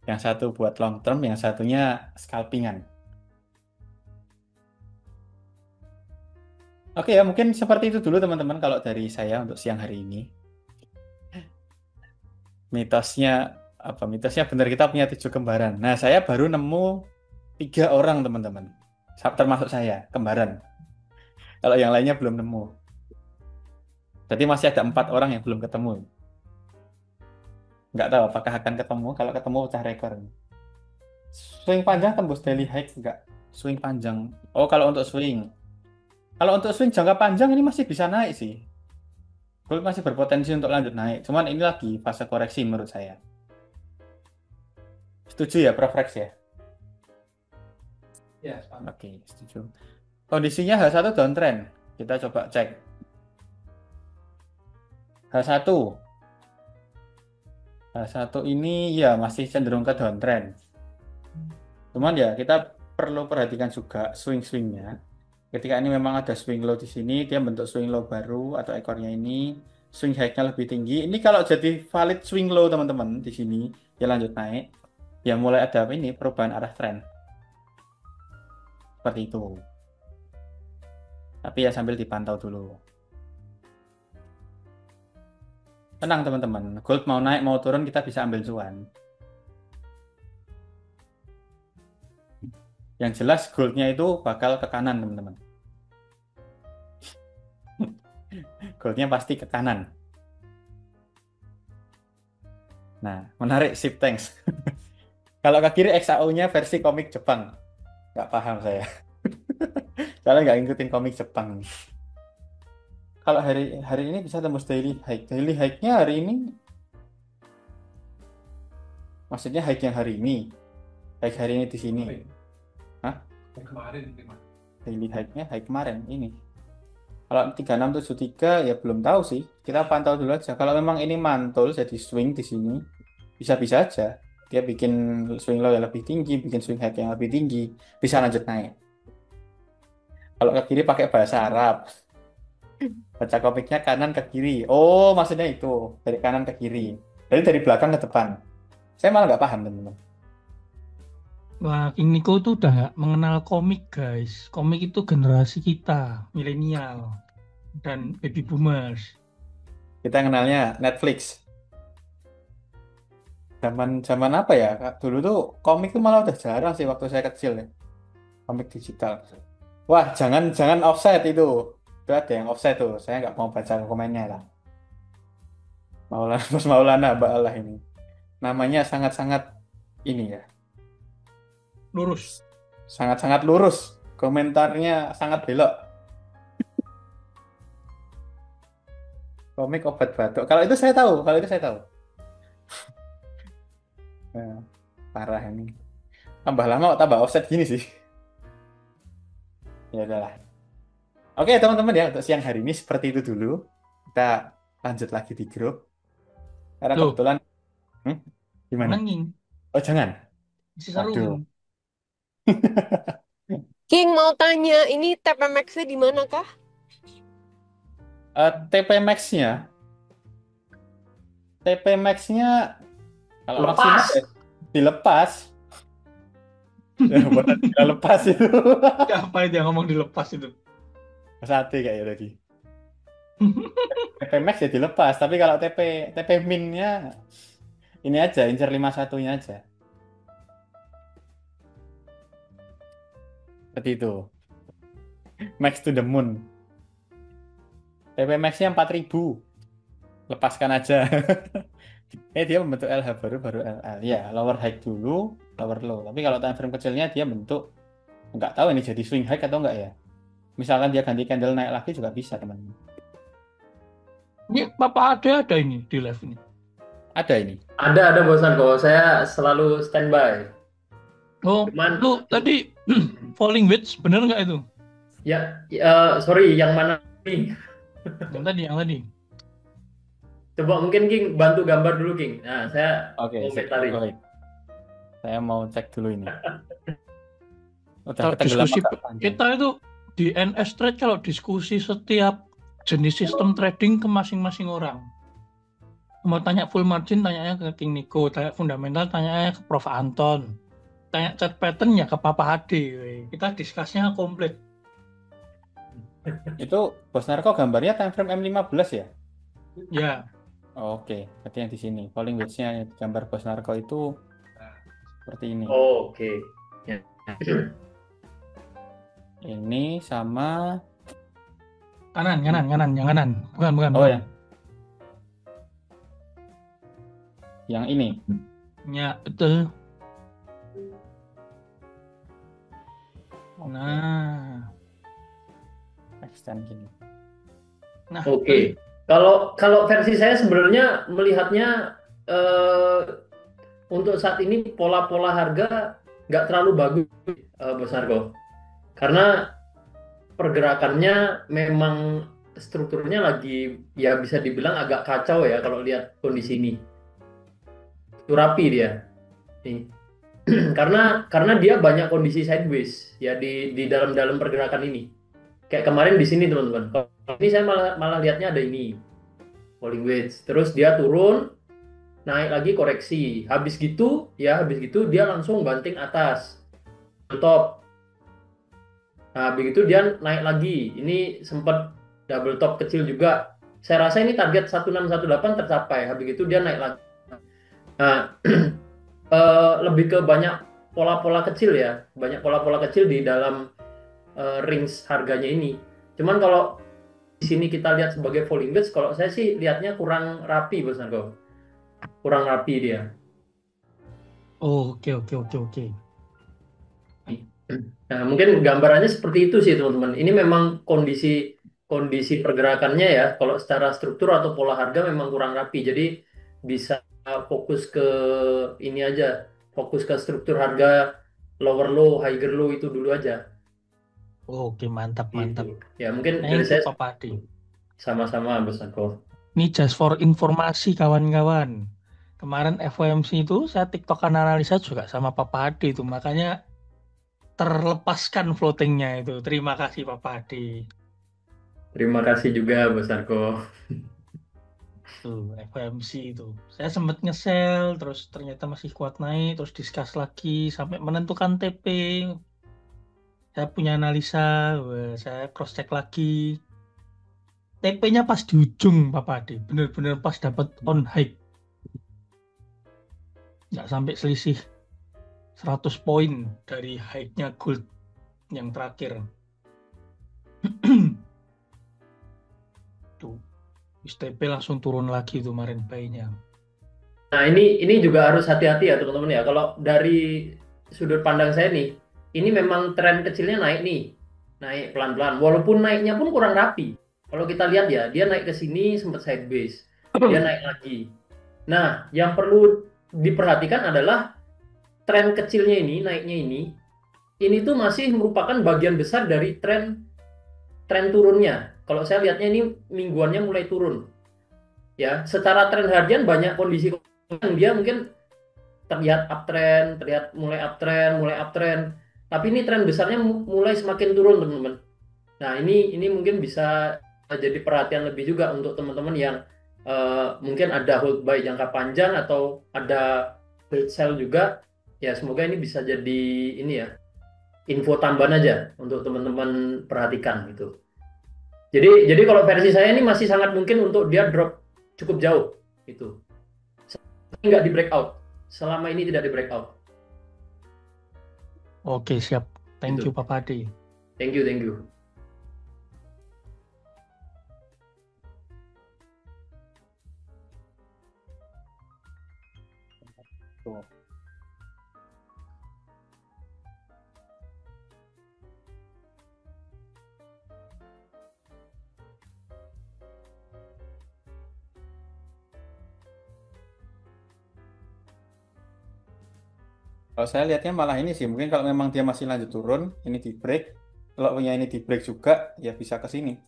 Yang satu buat long term, yang satunya scalpingan. Oke ya, mungkin seperti itu dulu teman-teman kalau dari saya untuk siang hari ini. Mitosnya apa? Mitosnya benar kita punya 7 kembaran. Nah, saya baru nemu 3 orang teman-teman. Termasuk saya, kembaran. Kalau yang lainnya belum nemu. Jadi masih ada 4 orang yang belum ketemu. Nggak tahu apakah akan ketemu. Kalau ketemu pecah rekor. Swing panjang tembus daily high nggak? Swing panjang. Oh, kalau untuk swing. Kalau untuk swing jangka panjang ini masih bisa naik sih. Gold masih berpotensi untuk lanjut naik. Cuman ini lagi fase koreksi menurut saya. Setuju ya, Prof Rex ya? Ya, sepakat. Oke, setuju. Kondisinya H1 downtrend. Kita coba cek. H1. H1 ini ya masih cenderung ke downtrend. Cuman ya kita perlu perhatikan juga swing-swingnya. Ketika ini memang ada swing low di sini, dia bentuk swing low baru atau ekornya ini swing high-nya lebih tinggi. Ini kalau jadi valid swing low teman-teman di sini, ya lanjut naik. Ya mulai ada ini perubahan arah tren. Seperti itu. Tapi ya sambil dipantau dulu. Tenang teman-teman, gold mau naik mau turun kita bisa ambil cuan. Yang jelas goldnya itu bakal ke kanan teman-teman. Goldnya pasti ke kanan. Nah, menarik sip, thanks. Kalau Kagiri XAO-nya versi komik Jepang. Nggak paham saya. Soalnya nggak ngikutin komik Jepang. Kalau hari hari ini bisa tembus daily high. Daily high-nya hari ini, maksudnya high yang hari ini. High hari ini di sini. Hah? Kemarin. Daily high-nya high kemarin ini. Kalau 3673 ya belum tahu sih. Kita pantau dulu aja. Kalau memang ini mantul jadi swing di sini, bisa-bisa aja. Dia bikin swing low yang lebih tinggi, bikin swing high yang lebih tinggi, bisa lanjut naik. Kalau ke kiri pakai bahasa Arab, baca komiknya kanan ke kiri. Oh, maksudnya itu dari kanan ke kiri. Jadi dari belakang ke depan. Saya malah nggak paham, teman-teman. Wah, King Nico tuh udah nggak mengenal komik, guys. Komik itu generasi kita, milenial dan baby boomers. Kita kenalnya Netflix. Zaman apa ya? Dulu tuh komik tuh malah udah jarang sih waktu saya kecil ya. Komik digital. Wah, jangan offset itu. Itu ada yang offset tuh. Saya nggak mau baca komennya lah. Maulana, Mas Maulana, Mbak Allah ini. Namanya sangat-sangat ini ya. Lurus. Sangat-sangat lurus. Komentarnya sangat belok. Komik obat batuk. Kalau itu saya tahu. Nah, parah ini. Tambah lama kok tambah offset gini sih. Ya udahlah. Oke, teman-teman ya, untuk siang hari ini seperti itu dulu. Kita lanjut lagi di grup. Karena Loh. kebetulan gimana? Nanging. Oh, jangan. Masih seru. Waduh. King mau tanya, ini TPMX-nya di mana kah? TP Max-nya kalau Lepas. maksimal ya dilepas. Ya, bukan tidak lepas itu. Apa itu yang ngomong dilepas itu? Sate kayak tadi. TP Max ya dilepas, tapi kalau TP Min-nya ini aja, incer 51-nya aja. Seperti itu. Max to the moon. TP Max-nya 4000. Lepaskan aja. Dia membentuk LH baru LL. Ya, lower high dulu, lower low. Tapi kalau time frame kecilnya dia bentuk, nggak tahu ini jadi swing high atau nggak ya. Misalkan dia ganti candle naik lagi juga bisa, teman-teman. Ini Papa ada ini di live ini. Ada ini. Ada bosan kok. Saya selalu standby. Oh, Cuman- lu tadi falling wedge bener nggak itu? Ya, sorry, yang mana nih? Yang tadi. Coba mungkin King bantu gambar dulu King. Nah, saya Oke, komentari. baik. Saya mau cek dulu ini. Udah Kalau ketenggelam diskusi agak panjang. kita itu di NS Trade kalau diskusi setiap jenis sistem trading ke masing-masing orang. Mau tanya full margin, tanyanya ke King Nico. Tanya fundamental, tanyanya ke Prof. Anton. Tanya chart pattern ya ke Papa Hadi. Kita diskusinya komplit. Itu Bos Narko gambarnya time frame M15 ya? Ya, Oke, berarti yang di sini. Falling wedge-nya gambar Bos Narko itu seperti ini. Oh, oke. Ya. Ini sama kanan, yang kanan. Bukan. oh ya. Yang ini. Ya, betul. Nah, Extend gini. Oke. Kalau versi saya sebenarnya melihatnya untuk saat ini pola-pola harga nggak terlalu bagus, Bos Narko. Karena pergerakannya memang strukturnya lagi ya bisa dibilang agak kacau ya kalau lihat kondisi ini. Itu rapi dia. Nih. karena dia banyak kondisi sideways ya di dalam pergerakan ini. Kayak kemarin di sini teman-teman. Kalau ini saya malah lihatnya ada ini falling wedge. Terus dia turun, naik lagi koreksi. Habis gitu dia langsung banting atas top. Nah, begitu dia naik lagi. Ini sempat double top kecil juga. Saya rasa ini target 1618 tercapai. Habis itu dia naik lagi. Nah, lebih ke banyak pola-pola kecil ya. Banyak pola-pola kecil di dalam range harganya ini. Cuman kalau di sini kita lihat sebagai falling wedge, kalau saya sih lihatnya kurang rapi, Bos Narko. kurang rapi dia. Oh, oke oke oke oke. Nah, mungkin gambarannya seperti itu sih teman-teman. Ini memang kondisi kondisi pergerakannya ya. Kalau secara struktur atau pola harga memang kurang rapi. Jadi bisa fokus ke ini aja, fokus ke struktur harga lower low, higher low itu dulu aja. Oke, mantap mantap. Gitu. Ya mungkin dari Thank you saya Pak Padi. sama-sama Mas Ako. Ini just for informasi kawan-kawan. Kemarin FOMC itu saya TikTokan analisa juga sama Pak Padi itu, makanya terlepaskan floatingnya itu. Terima kasih Pak Padi. Terima kasih juga Mas Ako. Tuh, FOMC itu. Saya sempat nge-sell, terus ternyata masih kuat naik, terus discuss lagi sampai menentukan TP. Saya punya analisa, saya cross check lagi. TP-nya pas di ujung Pak Padi, bener-bener pas dapat on high. Nggak sampai selisih 100 poin dari high-nya gold yang terakhir. Tuh, TP langsung turun lagi tuh kemarin buy-nya. Nah, ini juga harus hati-hati ya teman-teman ya. Kalau dari sudut pandang saya nih, ini memang tren kecilnya naik nih. Naik pelan-pelan. Walaupun naiknya pun kurang rapi. Kalau kita lihat ya, dia naik ke sini sempat sideways. Dia naik lagi. Nah, yang perlu diperhatikan adalah tren kecilnya ini, naiknya ini tuh masih merupakan bagian besar dari tren turunnya. Kalau saya lihatnya ini mingguannya mulai turun. Ya, secara tren harian banyak kondisi yang dia mungkin terlihat uptrend, mulai uptrend. Tapi ini tren besarnya mulai semakin turun, teman-teman. Nah, ini mungkin bisa jadi perhatian lebih juga untuk teman-teman yang mungkin ada hold buy jangka panjang atau ada hold sell juga. Ya, semoga ini bisa jadi ini ya, info tambahan aja untuk teman-teman perhatikan gitu. Jadi kalau versi saya ini masih sangat mungkin untuk dia drop cukup jauh gitu. Nggak di breakout. Selama ini tidak di breakout. Oke, siap. Thank Gitu. you Pak Padi. Thank you. Tuh. Kalau saya lihatnya malah ini sih, mungkin kalau memang dia masih lanjut turun, ini di break. Kalau punya ini di break juga, ya bisa ke sini.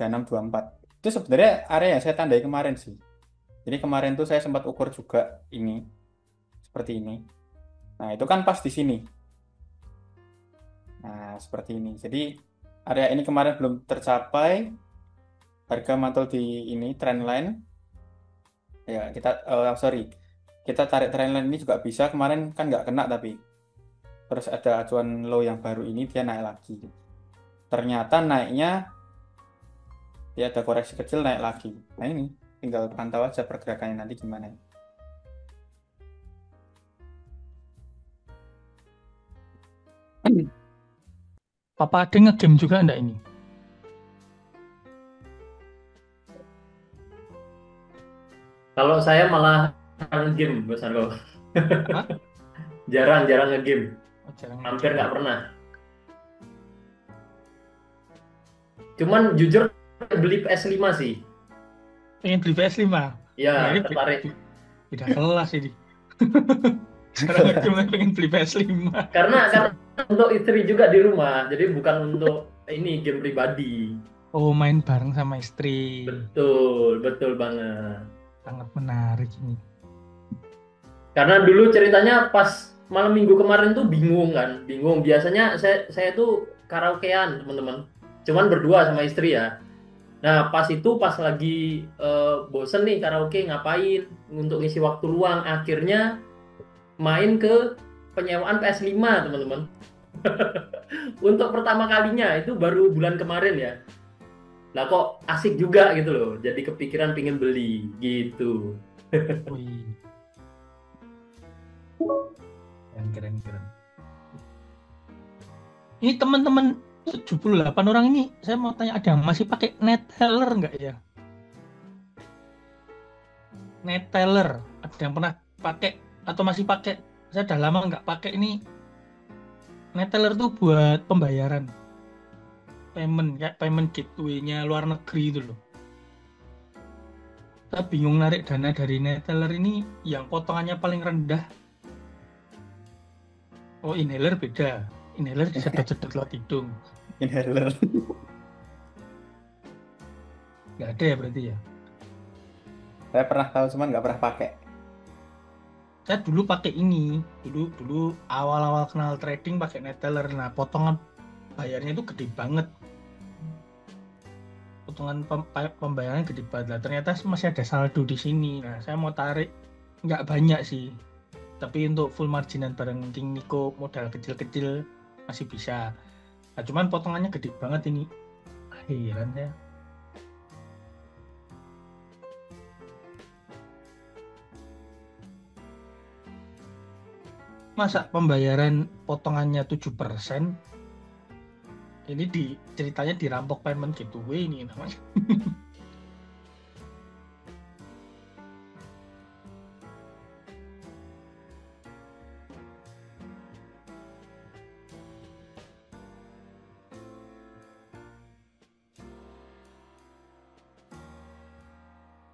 624. Itu sebenarnya area yang saya tandai kemarin sih. Jadi kemarin tuh saya sempat ukur juga ini. Seperti ini. Nah, itu kan pas di sini. Nah, seperti ini. Jadi area ini kemarin belum tercapai. Harga mantul di ini trendline. Ya, kita tarik trendline ini juga bisa. Kemarin kan nggak kena tapi. Terus ada acuan low yang baru ini dia naik lagi. Ternyata naiknya dia ada koreksi kecil naik lagi. Nah ini tinggal pantau aja pergerakannya nanti gimana. Papa ada nge-game juga enggak ini? Kalau saya malah jarang game, Mas Argo. jarang nge-game. Oh, jarang Hampir nge-game. nggak pernah. Cuman jujur beli PS5 sih. Pengen beli PS5. Ya, Nah, ini tertarik. beda kelas ini. Sekarang cuma pengen beli PS5. Karena untuk istri juga di rumah, jadi bukan untuk ini game pribadi. Oh, main bareng sama istri. Betul banget. Sangat menarik ini. Karena dulu ceritanya pas malam minggu kemarin tuh bingung. Biasanya saya tuh karaokean teman-teman. Cuman berdua sama istri ya. Nah pas lagi bosen nih karaoke ngapain untuk ngisi waktu luang. Akhirnya main ke penyewaan PS5 teman-teman. Untuk pertama kalinya itu baru bulan kemarin ya. Lah kok asik juga gitu loh. Jadi kepikiran pingin beli gitu. Wih. Keren. Ini teman-teman 78 orang ini, saya mau tanya, ada yang masih pakai NetHeller nggak ya? Neteller. Ada yang pernah pakai atau masih pakai? Saya udah lama nggak pakai ini. Neteller tuh buat pembayaran payment, kayak payment gateway-nya luar negeri itu loh. Saya bingung narik dana dari Neteller ini yang potongannya paling rendah. Oh, inhaler beda. Inhaler disedot-sedot lewat hidung. Inhaler. Nggak ada ya berarti ya. Saya pernah tahu cuman nggak pernah pakai. Saya dulu pakai ini. Dulu awal-awal kenal trading pakai Neteller. Nah, potongan bayarnya itu gede banget. Potongan pembayaran gede banget. Nah, ternyata masih ada saldo di sini. Nah, saya mau tarik nggak banyak sih. Tapi untuk full marginan bareng King Nico modal kecil-kecil masih bisa. Nah, cuman potongannya gede banget ini. Heran ya. Masa pembayaran potongannya 7%? Ini ceritanya dirampok payment gateway ini namanya.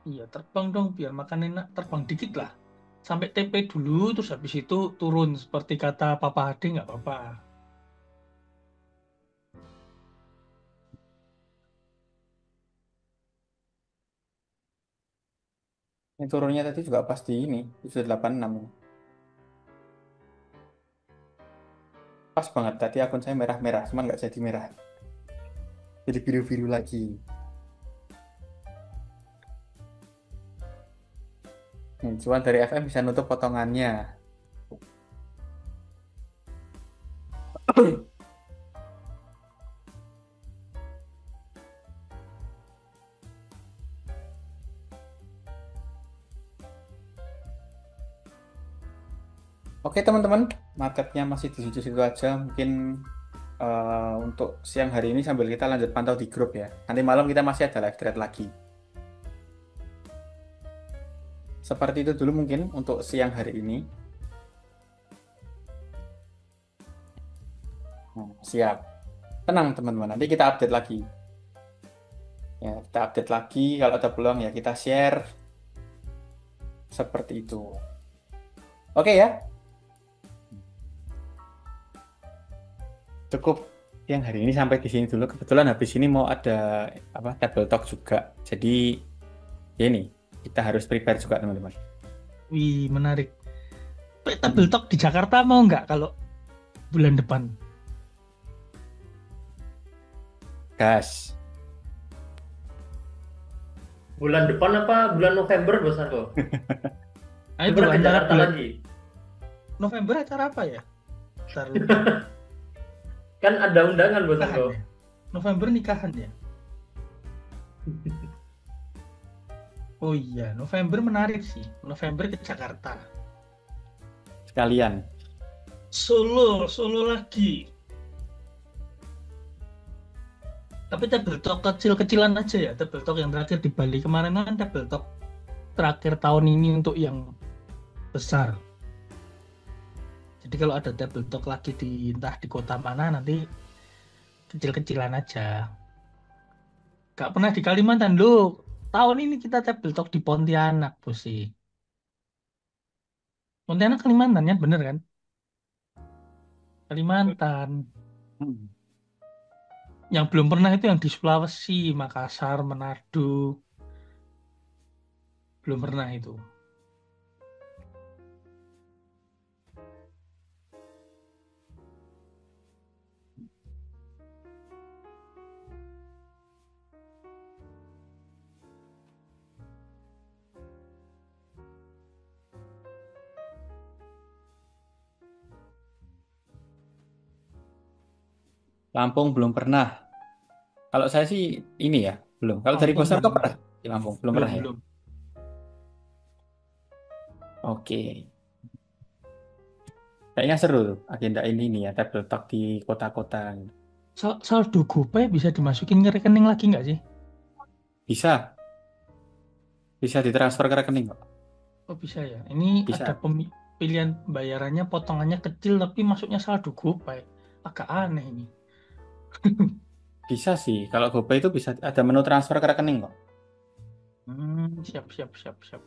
Iya, terbang dong biar makan enak, terbang dikit lah. Sampai TP dulu, terus habis itu turun. Seperti kata Papa Ade, nggak apa-apa. Ini turunnya tadi juga pasti ini 786. Pas banget tadi akun saya merah-merah, cuman nggak jadi merah. Jadi biru-biru lagi. Cuman dari FM bisa nutup potongannya. Oke teman-teman, marketnya masih di situ-situ aja. Mungkin untuk siang hari ini sambil kita lanjut pantau di grup ya. Nanti malam kita masih ada live trade lagi. Seperti itu dulu mungkin untuk siang hari ini. Nah, siap. Tenang teman-teman, nanti kita update lagi. Ya, kita update lagi. Kalau ada peluang ya kita share. Seperti itu. Oke ya. Cukup yang hari ini sampai di sini dulu. Kebetulan habis ini mau ada table talk juga. Jadi ya ini kita harus prepare juga teman-teman. Wih, menarik. Table talk di Jakarta mau nggak kalau bulan depan? Gas. Bulan depan apa bulan November, Bos Arko? Ayo November ke antara Jakarta bulan lagi. November acara apa ya? Ntar lupa. Kan ada undangan, Bos Nikahan Arko. ya? November nikahan ya? Oh iya, November menarik sih. November ke Jakarta. Sekalian. Solo lagi. Tapi table talk kecil-kecilan aja ya. Table talk yang terakhir di Bali kemarin kan table talk terakhir tahun ini untuk yang besar. Jadi kalau ada table talk lagi entah di kota mana nanti kecil-kecilan aja. Gak pernah di Kalimantan loh. Tahun ini kita table talk di Pontianak, Bos sih. Pontianak Kalimantan ya, bener kan? Kalimantan. Yang belum pernah itu yang di Sulawesi, Makassar, Manado. Belum pernah itu. Lampung belum pernah. Kalau saya sih ini ya, belum. Kalau dari Lampung Bosar kok belum. pernah di Lampung? Belum pernah ya? Belum. Oke. Kayaknya seru tuh agenda ini nih ya, table talk di kota-kota. Saldo GoPay bisa dimasukin ke rekening lagi nggak sih? Bisa. Bisa ditransfer ke rekening kok. Oh bisa ya. Ini ada Bisa. pilihan bayarannya potongannya kecil tapi masuknya saldo GoPay. Agak aneh ini. Bisa sih. Kalau GoPay itu bisa ada menu transfer ke rekening kok. Siap, siap, siap, siap.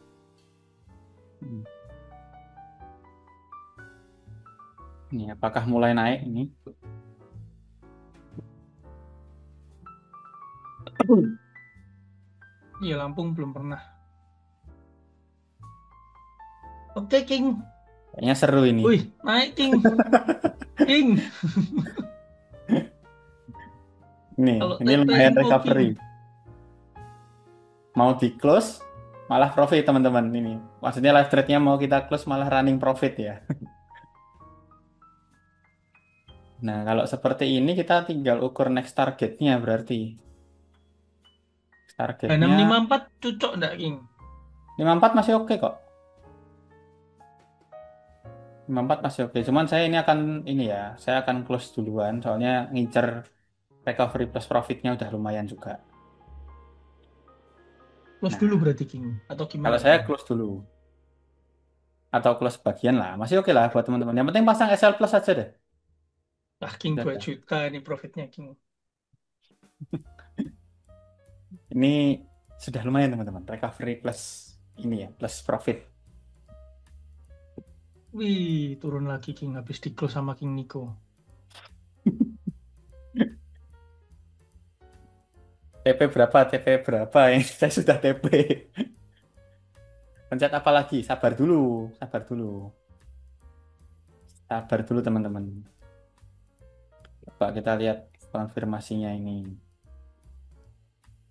Hmm. Ini apakah mulai naik ini? Iya, Lampung belum pernah. Oke, King. Kayaknya seru ini. Wih, naik, King. King. Kalau Ini TP lumayan info, recovery. King. Mau di close malah profit teman-teman ini. Maksudnya live trade-nya mau kita close malah running profit ya. Nah, kalau seperti ini kita tinggal ukur next targetnya berarti. Targetnya 654 cocok enggak, King? 54 masih oke kok. 54 masih oke. Cuman saya ini saya akan close duluan soalnya ngincer recovery plus profitnya udah lumayan juga. Close Nah, dulu berarti, King. Atau kalau gimana, saya King? close dulu atau close bagian lah, masih oke lah buat teman-teman. Yang penting pasang SL plus aja deh. Ah, King, Udah, 2 udah. juta ini profitnya, King. Ini sudah lumayan teman-teman. Recovery plus ini ya, plus profit. Wih, turun lagi, King. Habis di close sama King Nico. TP berapa? TP berapa? Yang saya sudah TP. Pencet apa lagi? Sabar dulu, sabar dulu. Sabar dulu teman-teman. Coba kita lihat konfirmasinya ini.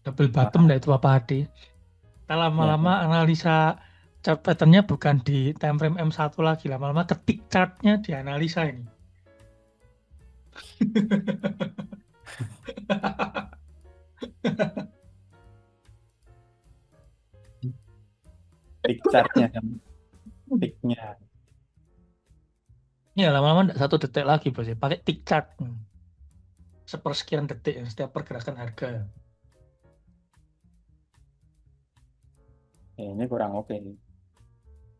Double bottom dah itu apa Ade? Kita lama-lama Ya, analisa chart patternnya bukan di time frame M1 lagi. Lama-lama ketik chartnya dianalisa ini. tick chartnya, ticknya. Ya, lama-lama enggak 1 detik lagi, Bos. Ya. Pakai tick chart. Sepersekian detik ya, setiap pergerakan harga. Ini kurang oke nih.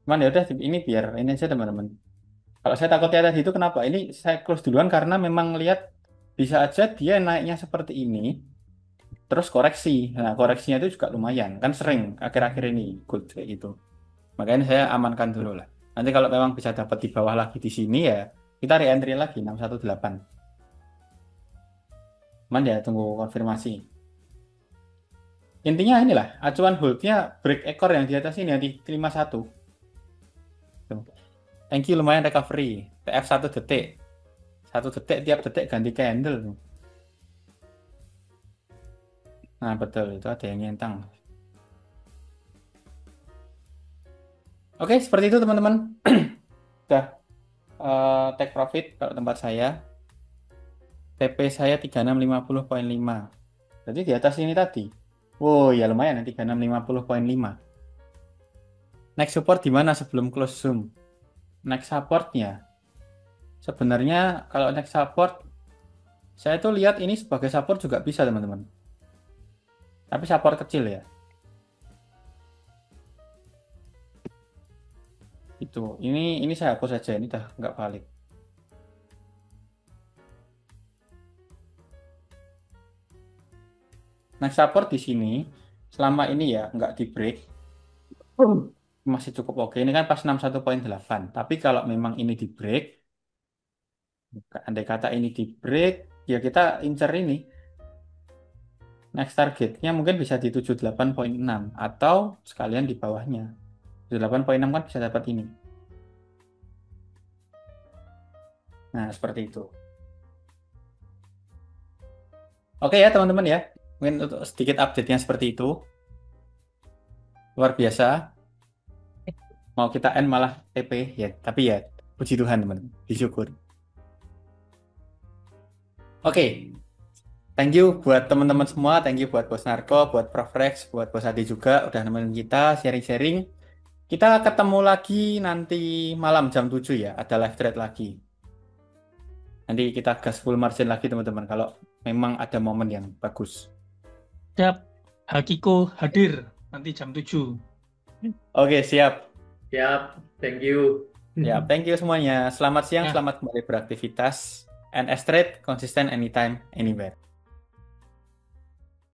Cuman ya udah ini biar ini aja teman-teman. Kalau saya takutnya tadi itu kenapa? Ini saya close duluan karena memang lihat bisa aja dia naiknya seperti ini, terus koreksi. Nah, koreksinya itu juga lumayan. Kan sering akhir-akhir ini good kayak gitu. Makanya saya amankan dulu lah. Nanti kalau memang bisa dapat di bawah lagi di sini ya, kita re-entry lagi 618. Cuman ya tunggu konfirmasi. Intinya inilah, acuan hold-nya break ekor yang di atas ini yang di 51. Tuh. Thank you lumayan recovery. TF 1 detik. 1 detik tiap detik ganti candle. Nah, betul itu ada yang nyentang. Oke, seperti itu teman-teman. Udah take profit kalau tempat saya. TP saya 3650.5. Jadi di atas ini tadi. Wow, ya lumayan 3650.5. Next support di mana sebelum close zoom? Next supportnya sebenarnya kalau next support saya tuh lihat ini sebagai support juga bisa teman-teman. Tapi support kecil ya. Itu. Ini saya hapus saja, ini udah nggak valid. Next support di sini selama ini ya nggak di break. Masih cukup oke. Ini kan pas 61.8. Tapi kalau memang ini di break, andai kata ini di break, ya kita incer ini. Next targetnya mungkin bisa di 78.6 atau sekalian di bawahnya. 78.6 kan bisa dapat ini. Nah, seperti itu. Oke ya teman-teman ya. Mungkin untuk sedikit update-nya seperti itu. Luar biasa. Mau kita end malah TP ya. Tapi ya puji Tuhan teman-teman. Disyukur. Oke. Thank you buat teman-teman semua. Thank you buat Bos Narko, buat Prof Rex, buat Bos Adi juga udah nemenin kita sharing-sharing. Kita ketemu lagi nanti malam jam 7 ya. Ada live trade lagi. Nanti kita gas full margin lagi teman-teman kalau memang ada momen yang bagus. Siap. Hakiko hadir nanti jam 7. Oke, siap. Siap, thank you. Ya, thank you semuanya. Selamat siang, Ya. selamat kembali beraktivitas. And straight, konsisten anytime, anywhere.